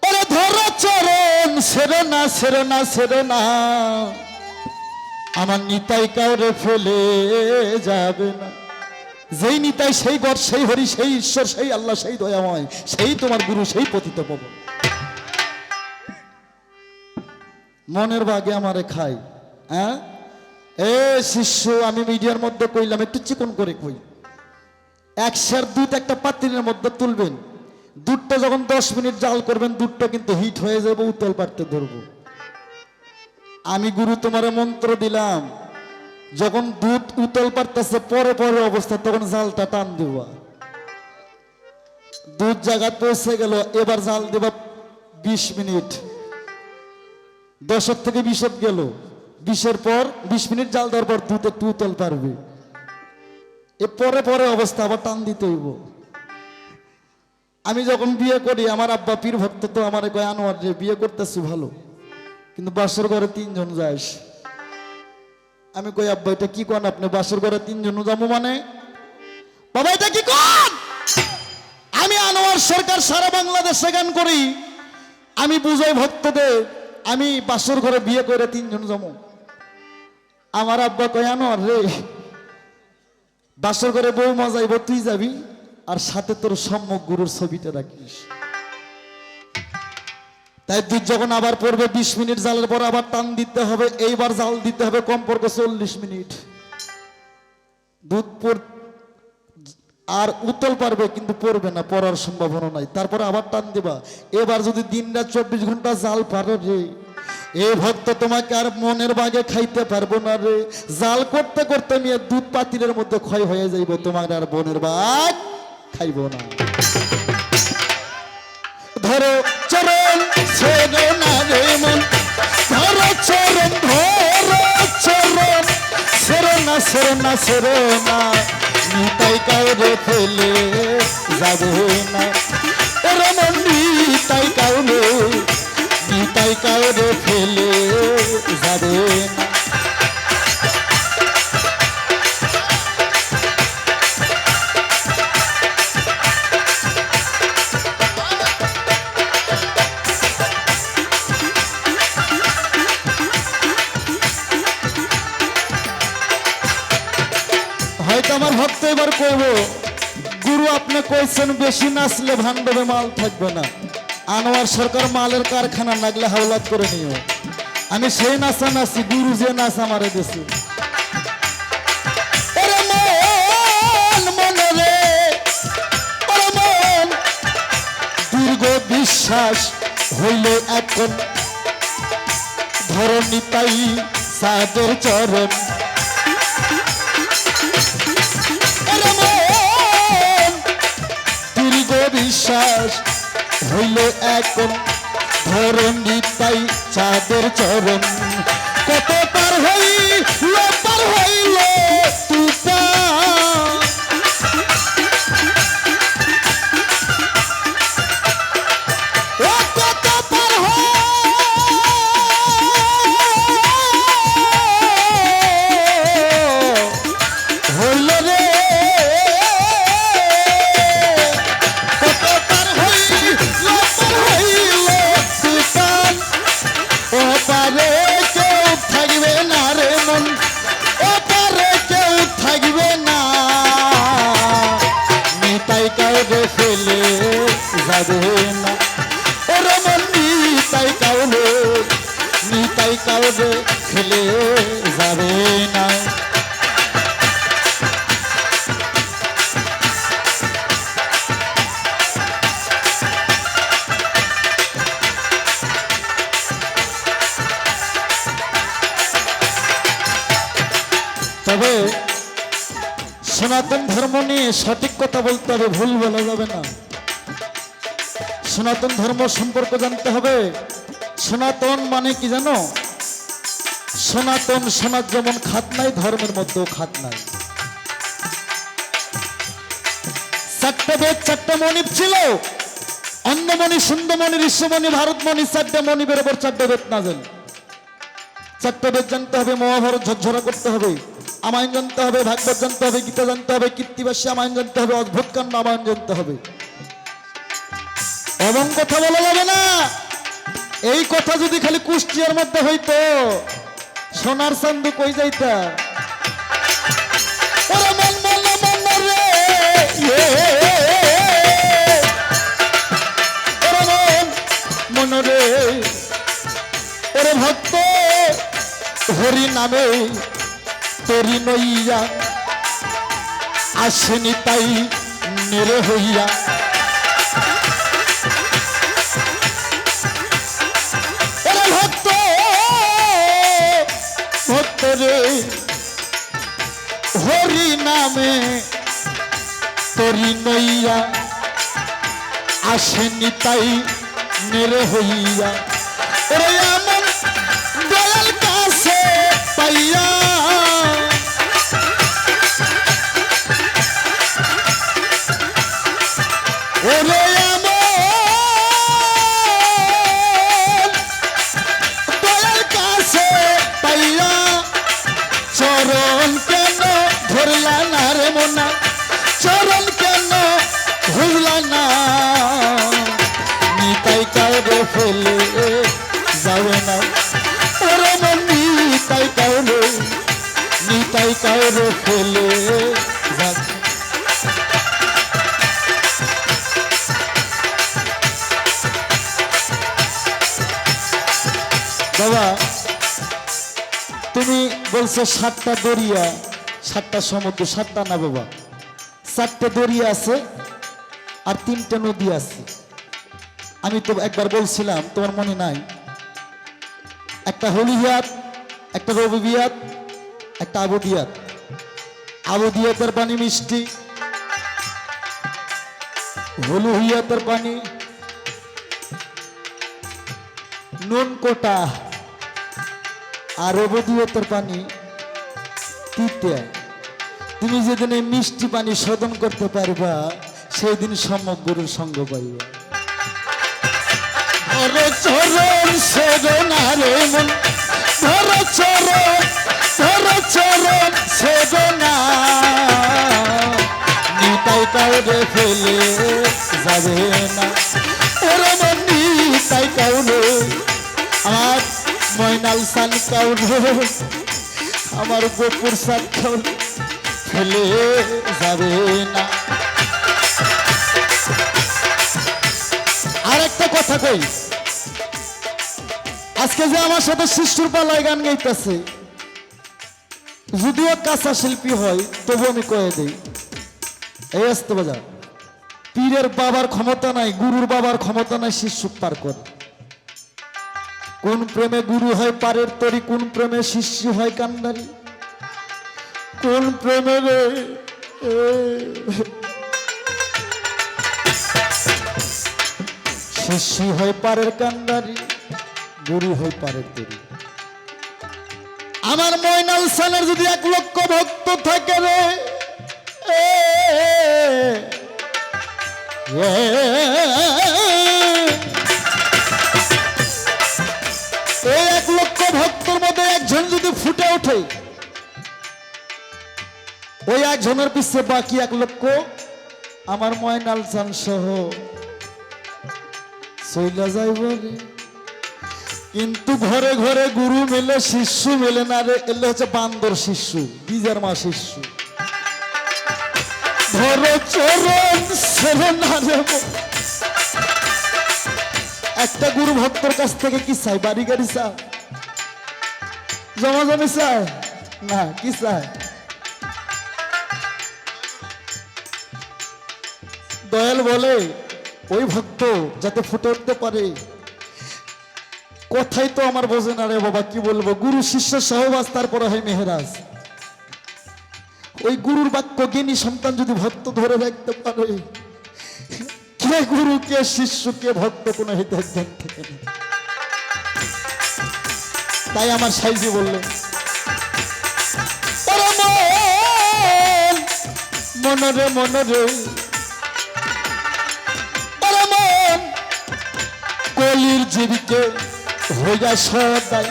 ওরে ধরো চরণ সেরে না সেরে না সেরে না, আমার নিতাই কাউরে ফেলে যাবে না। যেই নিতাই সেই গড, সেই হরি, সেই ঈশ্বর, সেই আল্লাহ, সেই দয়াময়, সেই তোমার গুরু, সেই পতিত পাবন। মনের বাগে আমারে খাই। হ্যাঁ এ শিষ্য, আমি মিডিয়ার মধ্যে কইলাম, একটু চিকন করে কই। 1 সের দুধ একটা পাত্রের মধ্যে তুলবেন, দুধটা যখন 10 মিনিট জাল করবেন, দুধটা কিন্তু হিট হয়ে যাবে, উতল পাড়তে ধরবো। আমি গুরু তোমার মন্ত্র দিলাম, যখন দুধ উতল পাড়তেছে পরে পরে অবস্থা, তখন জালটা টান দিবা। দুধ জায়গা পৌঁছে গেল, এবার জাল দেবা 20 মিনিট। 10 থেকে 20 গেল, 20-এর পর 20 মিনিট জাল দেওয়ার পর দুধ একটু উতল পারবে, এ পরে পরে অবস্থা আবার টান দিতে হইব। আমি যখন বিয়ে করি, আমার আব্বা পীর ভক্ত, তো আমার কয় আনোয়ার যে বিয়ে করতেছি ভালো, কিন্তু বাসর ঘরে 3 জন যাস। আমি কই আব্বা এটা কি কন আপনি, বাসর ঘরে 3 জন যাবো মানে? বাবা এটা কি কন? আমি আনোয়ার সরকার সারা বাংলাদেশে গান করি, আমি বুঝাই ভক্তদের, আমি বাসর ঘরে বিয়ে করে 3 জন যাবো। আমার আব্বা কয় আনোয়ার রে, বাসর ঘরে বউ মজাইব, তুই যাবি, আর সাথে তোর সম্যক গুরুর ছবিটা রাখিস। তাই দুধ যখন আবার পড়বে 20 মিনিট জালের পর আবার টান দিতে হবে, এইবার জাল দিতে হবে কমপক্ষে 40 মিনিট। দুধ আর উতল পারবে, কিন্তু পড়বে না, পড়ার সম্ভাবনা নাই। তারপরে আবার টান দিবা। এবার যদি দিন রাত 24 ঘন্টা জাল পারো রে, এ ভক্ত তোমাকে আর মনের বাগে খাইতে পারবো না রে। জাল করতে করতে নিয়ে দুধ পাতিলের মধ্যে ক্ষয় হয়ে যাইব, তোমার আর মনের বাগ খাইব না। ধরো চরণ ছেড়ে না রে মন, ধরো চরণ, ধরো চরণ সেরো না সেরো না সেরো না নিতাই কাউরে ফেলে যাবে না ওরে মন নিতাই কাউরে ফেলে যাবে না হয়তো আমার ভক্ত এবার কইব গুরু আপনি কইছেন বেশি নাচলে ভান্ডবে মাল থাকবে না আনোয়ার সরকার মালের কারখানা লাগলে হাওলাত করে নিও আমি সেই নাচা নাচি গুরু যে নাচ আমারে দিছি ওরে মন মনে রে ওরে মন দীর্ঘ বিশ্বাস হইল এখন ধরণী তাই সাদের চরণ বিশ্বাস হইল এখন ধরণী তাই চাঁদের চরণ কত পার হইল তুতা ও কত পার হইল রে ফেলে যাবে না ওরে মন নিতাই কাউরে ফেলে যাবে না তবে সনাতন ধর্ম নিয়ে সঠিক কথা বলতে হবে ভুল বলা যাবে না সনাতন ধর্ম সম্পর্ক জানতে হবে সনাতন মানে কি জানো সনাতন সনাত যেমন খাত নাই ধর্মের মধ্যেও খাত নাই চারটে বেদ চারটে মণি ছিল অন্নমণি সুন্দরমণি ঋষ্যমণি ভারতমণি চারটে মণিবের ওপর চারটে বেদ নাজেল চারটে বেদ জানতে হবে মহাভারত ঝরঝরা করতে হবে রামায়ণ জানতে হবে ভাগবত জানতে হবে গীতা জানতে হবে কীর্তিবাসী রামায়ণ জানতে হবে অদ্ভুত কাণ্ড রামায়ণ জানতে হবে এবং কথা বলা যাবে না এই কথা যদি খালি কুষ্টিয়ার মধ্যে হইতো সোনার চান্দু কই যাইতা ওরে মন মন মন রে ওরে মন মন রে ওরে ভক্ত হরি নামে তোরি নইয়া আসেনি তাই নেরে হইয়া ভক্ত ভক্ত রে হরি নামে তোরি নইয়া আসেনি তাই নেরে হইয়া ওরে এমন দয়াল কাছে পাইয়া ওরে দয়াল কাছে পাইয়া চরণ কেন ধরলা না রে মোনা চরণ কেন ধরলা না নিতাই কাউরে ফেলে যাবে না ওরে মন নিতাই কাউরে ফেলে যাবে বাবা তুমি বলছো 7টা দরিয়া 7টা সমুদ্র 7টা না বাবা 4টে দরিয়া আছে আর 3টে নদী আছে আমি তো একবার বলছিলাম তোমার মনে নাই একটা হলিহিয়াত একটা রবিবিয়াত একটা আবুদিয়াতের পানি মিষ্টি হলুহিয়াতের পানি নুন কোটা আর অবদিয়তের পানি তিতে, তুমি যেদিন এই মিষ্টি পানি শোধন করতে পারবা সেই দিন সম্যক গুরুর সঙ্গ পাইবা। ধরো চরণ সেদনারে মন, ধরো চরণ, ধরো চরণ সেদনা, নিতাই কাউরে ফেলে যাবে না। ওরে মন নিতাই কাউরে, আমার ময়নাল সান কাউরে, আমার গোপুর সান কাউরে ফেলে যাবে না। আর একটা কথা কই, আজকে যে আমার সাথে শিশুর পালায় গান গাইতেছে, যদিও কাঁচা শিল্পী হয় তবু আমি কয়ে দেই, এই আসতে বাজা, পীরের বাবার ক্ষমতা নাই, গুরুর বাবার ক্ষমতা নাই শিষ্য পার কর। কোন প্রেমে গুরু হয় পারের তরি, কোন প্রেমে শিষ্য হয় কান্ডারি, কোন প্রেমে রে শিষ্য হয় পারের কান্ডারি, গুরু হয় পারের তরি। আমার ময়নাল সানের যদি 1 লক্ষ ভক্ত থাকে রে, এই 1 লক্ষ ভক্তর মধ্যে একজন যদি ফুটে ওঠে, ওই একজনের পিছিয়ে বাকি 1 লক্ষ আমার ময়নাল সান সহ চইলা যাইব রে। কিন্তু ঘরে ঘরে গুরু মেলে শিষ্য মেলে না রে, এলে হচ্ছে বান্দর শিষ্য, বীজের মা শিষ্য। ধরো চরণ ছেড়ে না রে মন। একটা গুরু ভক্তর কাছ থেকে কি চাই? বাড়ি গাড়ি চায়, জমা জমি চায় না, কি চায়? দয়াল বলে ওই ভক্ত যাতে ফুটে উঠতে পারে। কথাই তো আমার বোঝে না রে বাবা, কি বলবো, গুরু শিষ্য সহবাস, তারপরে হয় মেহেরাজ। ওই গুরুর বাক্য জ্ঞানী সন্তান যদি ভক্ত ধরে রাখতে পারে, কে গুরু কে শিষ্য কে ভক্ত কোনো হিত জ্ঞান থেকে নেই। তাই আমার সাইজি বললেন, মনরে মনরে কলির জীবিকে হইয়া সদাই,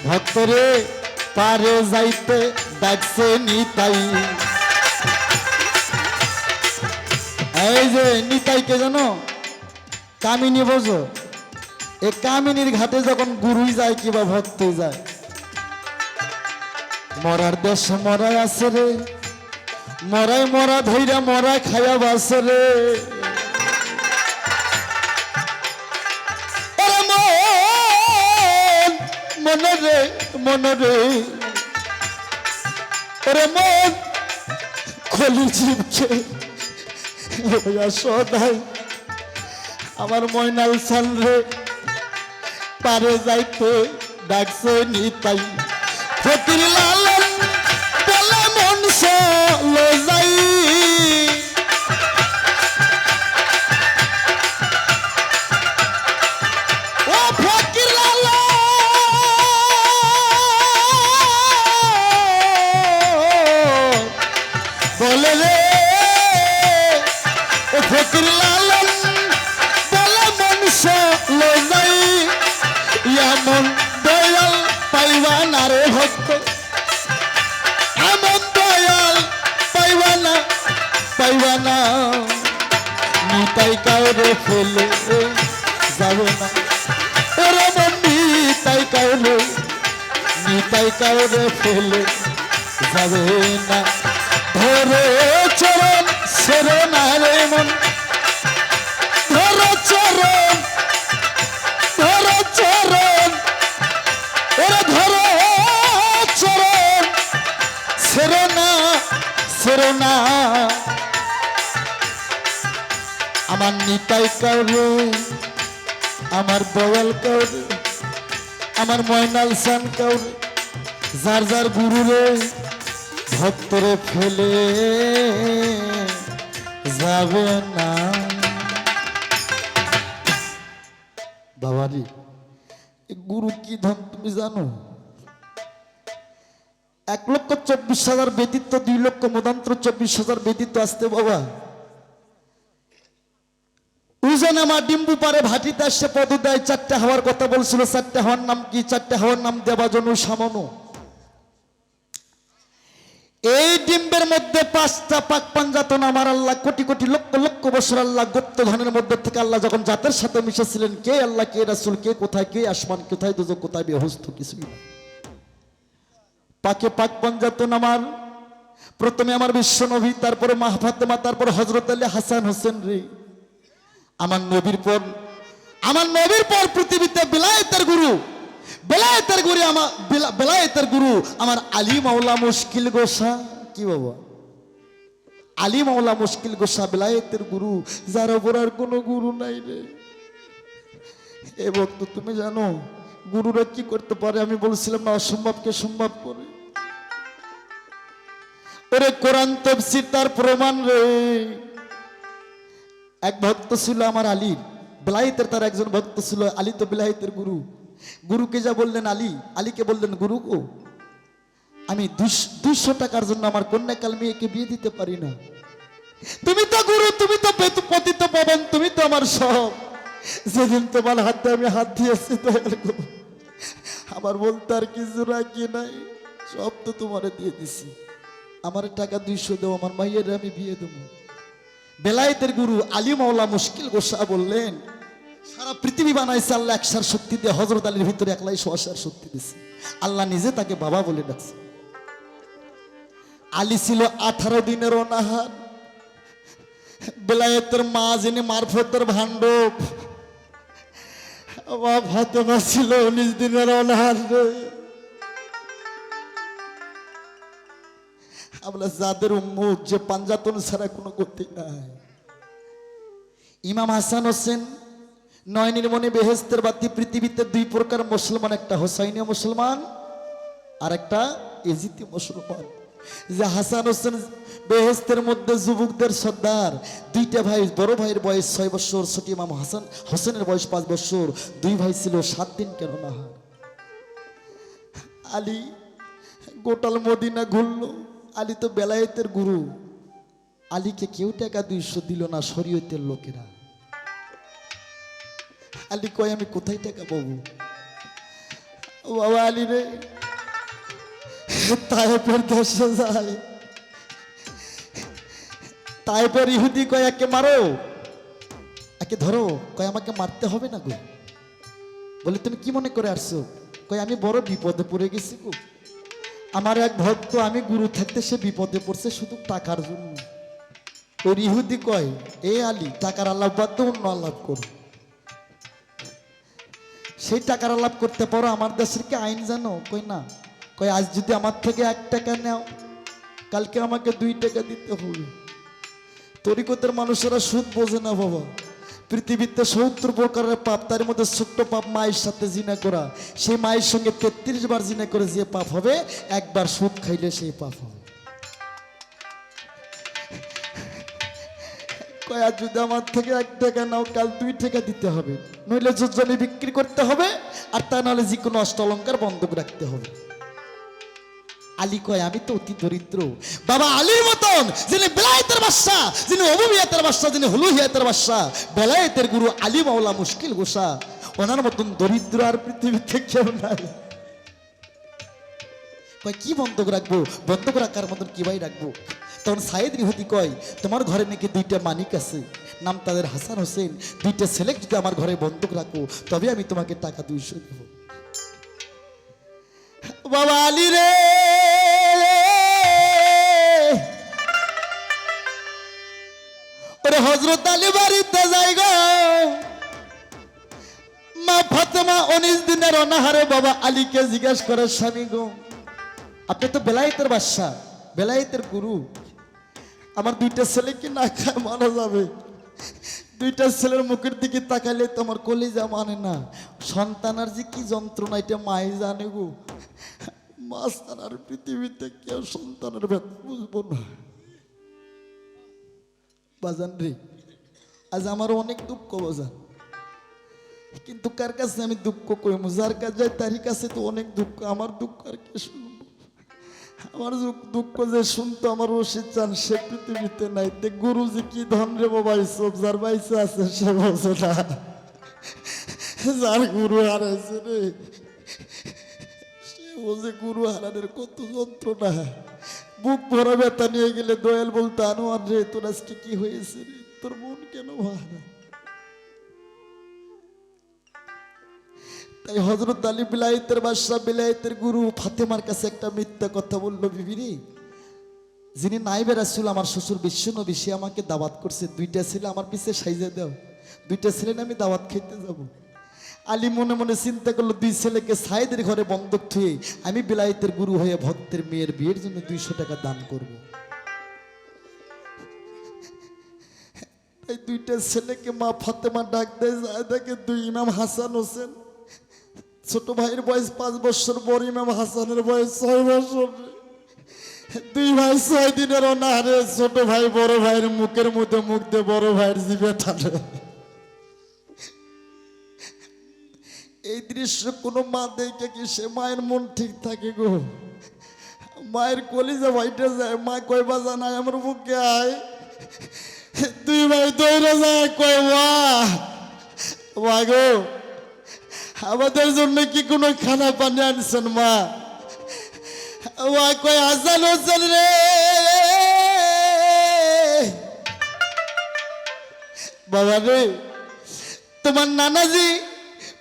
ভক্তরে পারে যাইতে ডাকছে নিতাই। এই যে নিতাইকে জানো, কামিনী বোঝো, এই কামিনীর ঘাটে যখন গুরুই যায় কিবা ভক্তই যায়, মরার দেশ মরাই আছে রে, মরাই মরা ধইরা মরা খাইয়া বাসে রে। মনরে মনরে ওরে মন খলি জীবকে সদাই, আমার ময়নাল সান রে পারে যাইতে ডাকছে নিতাই। ফকির লালন বলে মন চলে যাই, ও ফকির লালন বলে রে, ও ফকির লালন বলে মন চলে যাই। এমন দয়াল পাইবা না রে ভক্ত, এমন দয়াল পাইবা না, পাইবা না। নিতাই কাউরে ফেলে যাবে না, ওরে মন নিতাই কাউরে, নিতাই কাউরে ফেলে যাবে না। ধরো চরণ ছেড়ে না রে মন, ধরো চরণ, ধরো চরণ, ওরে ধরো চরণ ছেড়ে না, ছেড়ে না। আমার নিতাই কাউরে, আমার দয়াল কাউরে, আমার ময়নাল সান কাউরে, যার যার গুরু রে ভক্তরে ফেলে যাবে না। বাবারি, গুরু কি ধন তুমি জানো? 1,24,000 ব্যতীত 2 লক্ষ মতান্তর 24,000 ব্যতীত আসতে বাবা উজন আমার ডিম্বু পারে ভাটিতে আসছে পদ দেয় 4টে হাওয়ার কথা বলছিল 4টে হাওয়ার নাম কি 4টে হাওয়ার নাম দেবাজনু সামনু এই ডিম্বের মধ্যে 5টা পাক পাঞ্জাতন আমার আল্লাহ কোটি কোটি লক্ষ লক্ষ বছর আল্লাহ গুপ্ত ধনের মধ্যে থেকে আল্লাহ যখন জাতের সাথে মিশেছিলেন কে আল্লাহ কে রাসূল কে কোথায় কে আসমান কোথায় দুজক কোথায় বেহস্ত কিছুই না পাকে পাক পাঞ্জাতন আমার প্রথমে আমার বিশ্ব নবী তারপরে মা ফাতেমা তারপর হযরত আলী হাসান হোসেন রে আমার নবীর পর পৃথিবীতে বেলায়েতের গুরু আমার আলী মাওলা মুশকিল গোসা কি বাবা আলী মাওলা মুশকিল গোসা বেলায়েতের গুরু যার উপর আর কোনো গুরু নাই রে এ ভক্ত তুমি জানো গুরুরা কি করতে পারে আমি বলছিলাম না অসম্ভবকে সম্ভব করে ওরে কোরআন তাফসীর তার প্রমাণ রে এক ভক্ত ছিল আমার আলী বেলায়েতের তার একজন ভক্ত ছিল আলী তো বেলায়েতের গুরু গুরুকে যা বললেন আলীকে বললেন গুরু গো আমি 200 টাকার জন্য আমার কন্যাকাল মেয়েকে বিয়ে দিতে পারি না তুমি তো গুরু তুমি তো পতিত পাবন তুমি তো আমার সব যেদিন তোমার হাতে আমি হাত দিয়েছি দয়াল গো আমার বলতে আর কিছু রাখি নাই সব তো তোমারে দিয়ে দিছি আমার টাকা 200 দাও আমার মাইয়ের আমি বিয়ে দেবো বেলায়েতের গুরু আলী মাওলা মুশকিল গোসা বললেন সারা পৃথিবী বানাইছে আল্লাহ একসার শক্তি দিয়ে হযরত আলীর ভিতরে একলাই সোয়াশার শক্তি দিয়েছে আল্লাহ নিজে তাকে বাবা বলে ডাকছে আলী ছিল 18 দিনের অনাহার বেলায়েতের মা যিনি মারফতের ভাণ্ডব মা ফাতেমা ছিল 19 দিনের অনাহার আমরা যাদের উম্মত যে পাঞ্জাতন ছাড়া কোনো গতি নাই ইমাম হাসান হোসেন নয়নের মনে বেহেশতের বাতি পৃথিবীতে 2 প্রকার মুসলমান একটা হোসাইনি মুসলমান আর একটা এজিতি মুসলমান যে হাসান হোসেন বেহেশতের মধ্যে যুবকদের সর্দার 2টা ভাই বড় ভাইয়ের বয়স 6 বছর ছোট ইমাম হাসান হোসেনের বয়স 5 বছর 2 ভাই ছিল 7 দিন কেন না আলী গোটাল মদিনা ঘুরলো আলী তো বেলায়েতের গুরু আলীকে কেউ টাকা 200 দিল না শরীয়তের লোকেরা আলী কয় আমি কোথায় টাকা পাবো বাবা আলী রে তায়েফের দেশে যায় তায়েফের ইহুদি কয় একে মারো একে ধরো কয় আমাকে মারতে হবে না গো বলে তুমি কি মনে করে আসছো কয় আমি বড় বিপদে পড়ে গেছি গো আমার এক ভক্ত আমি গুরু থাকতে সে বিপদে পড়ছে শুধু টাকার জন্য ওর ইহুদি কয় এ আলী টাকার আলাপ বাদ দাও অন্য আলাপ করো সেই টাকার আলাপ করতে পারো আমার দেশের কি আইন জানো কই না কয় আজ যদি আমার থেকে 1 টাকা নাও কালকে আমাকে 2 টাকা দিতে হবে তরিকতের মানুষেরা সুদ বোঝে না বাবা পৃথিবীতে 70 প্রকারের পাপ তার মধ্যে ছোট্ট পাপ মায়ের সাথে জিনা করা সেই মায়ের সঙ্গে 33 বার জিনা করে যে পাপ হবে একবার সুদ খাইলে সেই পাপ হবে কয় আজ যদি আমার থেকে 1 টাকা নাও কাল 2 টাকা দিতে হবে নইলে জমি বিক্রি করতে হবে আর তা নাহলে যে কোনো অষ্টলঙ্কার বন্ধক রাখতে হবে আলী কয় আমি তো অতি দরিদ্র বাবা আলীর মতন যিনি বেলায়েতের বাদশা যিনি অবুবিয়াতের বাদশা যিনি হুলুহিয়াতের বাদশা বেলায়েতের গুরু আলী মাওলা মুশকিল গোসা ওনার মতন দরিদ্র আর পৃথিবীতে কেউ নাই কয় কি বন্ধক রাখবো বন্ধক রাখার মতন কি ভাই রাখবো তখন সাইদ ইহুদি কয় তোমার ঘরে নাকি 2টা মানিক আছে নাম তাদের হাসান হোসেন 2টা ছেলে যদি আমার ঘরে বন্ধক রাখো তবে আমি তোমাকে টাকা 200 দেব বাবা আলী রে ওরে হযরত আলী বাড়িতে যাই গো মা ফাতেমা 19 দিনের অনাহারে বাবা আলীকে জিজ্ঞাসা করে স্বামী গো আপনি তো বেলায়েতের বাদশা বেলায়েতের গুরু আমার 2টা ছেলে কি না খায় মারা যাবে 2টা ছেলের মুখের দিকে তাকালে তোমার কলিজা মানে না সন্তানের যে কি যন্ত্রণা এটা মাই জানে গো মা সারার পৃথিবীতে কেউ সন্তানের ব্যথা বুঝবো না বাজান রে আজ আমার অনেক দুঃখ বাজান কিন্তু কার কাছে আমি দুঃখ কইমু যার কাছে যাই তারই কাছে তো অনেক দুঃখ আমার দুঃখ আর কে শুনবো আমার দুঃখ যে শুনতো আমার রশিদ চান সে পৃথিবীতে নাই। তে গুরু যে কি ধন রে বাবা, সব যার বাইসে আছে সে বোঝে না, যার গুরু হারাইছে রে সে বোঝে গুরু হারানোর কত যন্ত্রণা। বুক ভরা ব্যথা নিয়ে গেলে দয়াল বলতো, আনোয়ার রে তোর আজকে কি হয়েছে রে, তোর মন কেন ভাঙা? তাই হযরত আলী বিলায়েতের বাদশা, বিলায়েতের গুরু ফাতেমার কাছে একটা মিথ্যা কথা বললো, বিবি রে, যিনি নাইবে রাসূল আমার শ্বশুর বিশ্বনবী, সে আমাকে দাওয়াত করছে, 2টা ছেলে আমার পিছে সাইজা দাও, 2টা ছেলে না আমি দাওয়াত খেতে যাব। আলী মনে মনে চিন্তা করলো, 2 ছেলেকে সাইদের ঘরে বন্ধক থুয়ে আমি বিলায়েতের গুরু হয়ে ভক্তের মেয়ের বিয়ের জন্য 200 টাকা দান করব। এই 2টা ছেলেকে মা ফাতেমা ডাক দেয়, যায় দেখে 2 ইমাম হাসান হোসেন, ছোট ভাইয়ের বয়স 5 বছর, বড় ইমাম হাসানের বয়স 6 বছর। 2 ভাই 6 দিনের অনাহারে, ছোট ভাই বড় ভাইয়ের মুখের মধ্যে মুখ দিয়ে বড় ভাইয়ের জিভে টানে। এই দৃশ্য কোনো মা দেখে কি সে মায়ের মন ঠিক থাকে গো? মায়ের কলিজা ভাইটা যায়, মা কয় বাজা নাই আমার বুকে আয়। 2 ভাই দৌড়ে যায়, কয় মা গো আমাদের জন্য কি কোনো খানা পানি আনছেন মা? মা কয় হাসান হোসেন রে, বাবা রে, তোমার নানাজি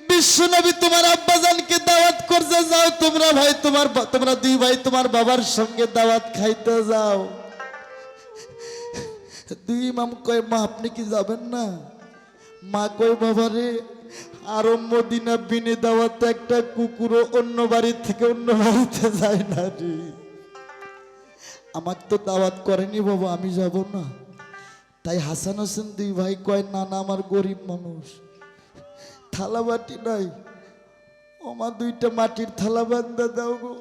বিশ্বনবী তোমার আব্বাজানকে দাওয়াত করতে যাও, তোমরা 2 ভাই তোমার বাবার সঙ্গে দাওয়াত খাইতে যাও। 2 ইমাম কয়, মা আপনি কি যাবেন না? মা কয়, বাবা রে, আরব মদিনা বিনে দাওয়াতে একটা কুকুরও অন্য বাড়ি থেকে অন্য বাড়িতে যায় না রে, আমাকে তো দাওয়াত করেনি বাবা, আমি যাব না। তাই হাসান হোসেন 2 ভাই কয়, না না আমার গরিব মানুষ, থালা বাটি নাই, আমার 2টা মাটির থালা বান্ধা দাও গো,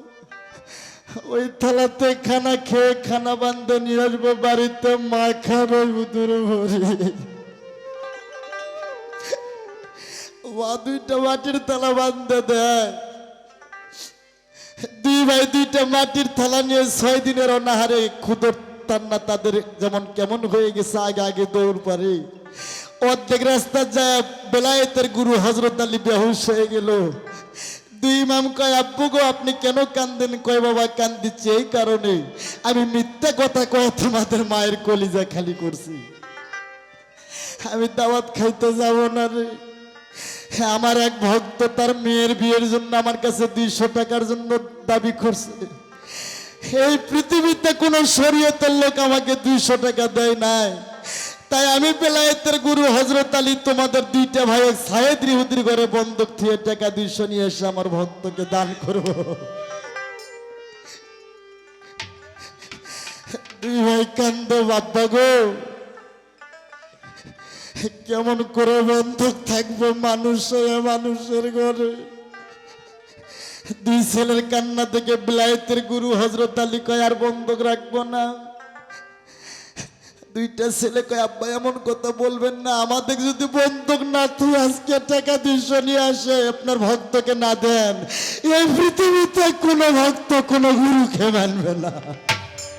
ওই থালাতে খানা খেয়ে খানা বান্ধা নিয়ে আসবো বাড়িতে, মা খাবে উদুর ভরে। মা 2টা মাটির থালা বান্ধা দেয়, 2 ভাই 2টা মাটির থালা নিয়ে 6 দিনের অনাহারে ক্ষুধর তান্না তাদের যেমন কেমন হয়ে গেছে, আগে আগে দৌড় পারে। অর্ধেক রাস্তা যায় বেলায়েতের গুরু হযরত আলী বেহুশ হয়ে গেল। 2 ইমাম কয়, আব্বু গো আপনি কেন কান্দেন? কয়, বাবা কান্দিচ্ছি এই কারণে, আমি মিথ্যা কথা কয়ে তোমাদের মায়ের কলিজা খালি করছি, আমি দাওয়াত খাইতে যাব না রে। আমার এক ভক্ত তার মেয়ের বিয়ের জন্য আমার কাছে 200 টাকার জন্য দাবি করছে। এই পৃথিবীতে কোনো শরীয়তের লোক আমাকে 200 টাকা দেয় নাই, তাই আমি বেলায়েতের গুরু হযরত আলী তোমাদের 2টা ভাই সায়েদ ইহুদির ঘরে বন্ধক থুয়ে টাকা 200 নিয়ে এসে আমার ভক্তকে দান করব। 2 ভাই কান্দে, বাপ্পা গো কেমন করে বন্ধক থাকবো মানুষের ঘরে? 2 ছেলের কান্না থেকে বেলায়েতের গুরু হযরত আলী কয়, আর বন্ধক রাখবো না। 2টা ছেলে কয়, আব্বা এমন কথা বলবেন না, আমাদের যদি বন্ধক না তুই আজকে টাকা 200 নিয়ে আসে আপনার ভক্তকে না দেন, এই পৃথিবীতে কোনো ভক্ত কোনো গুরুকে মানবে না।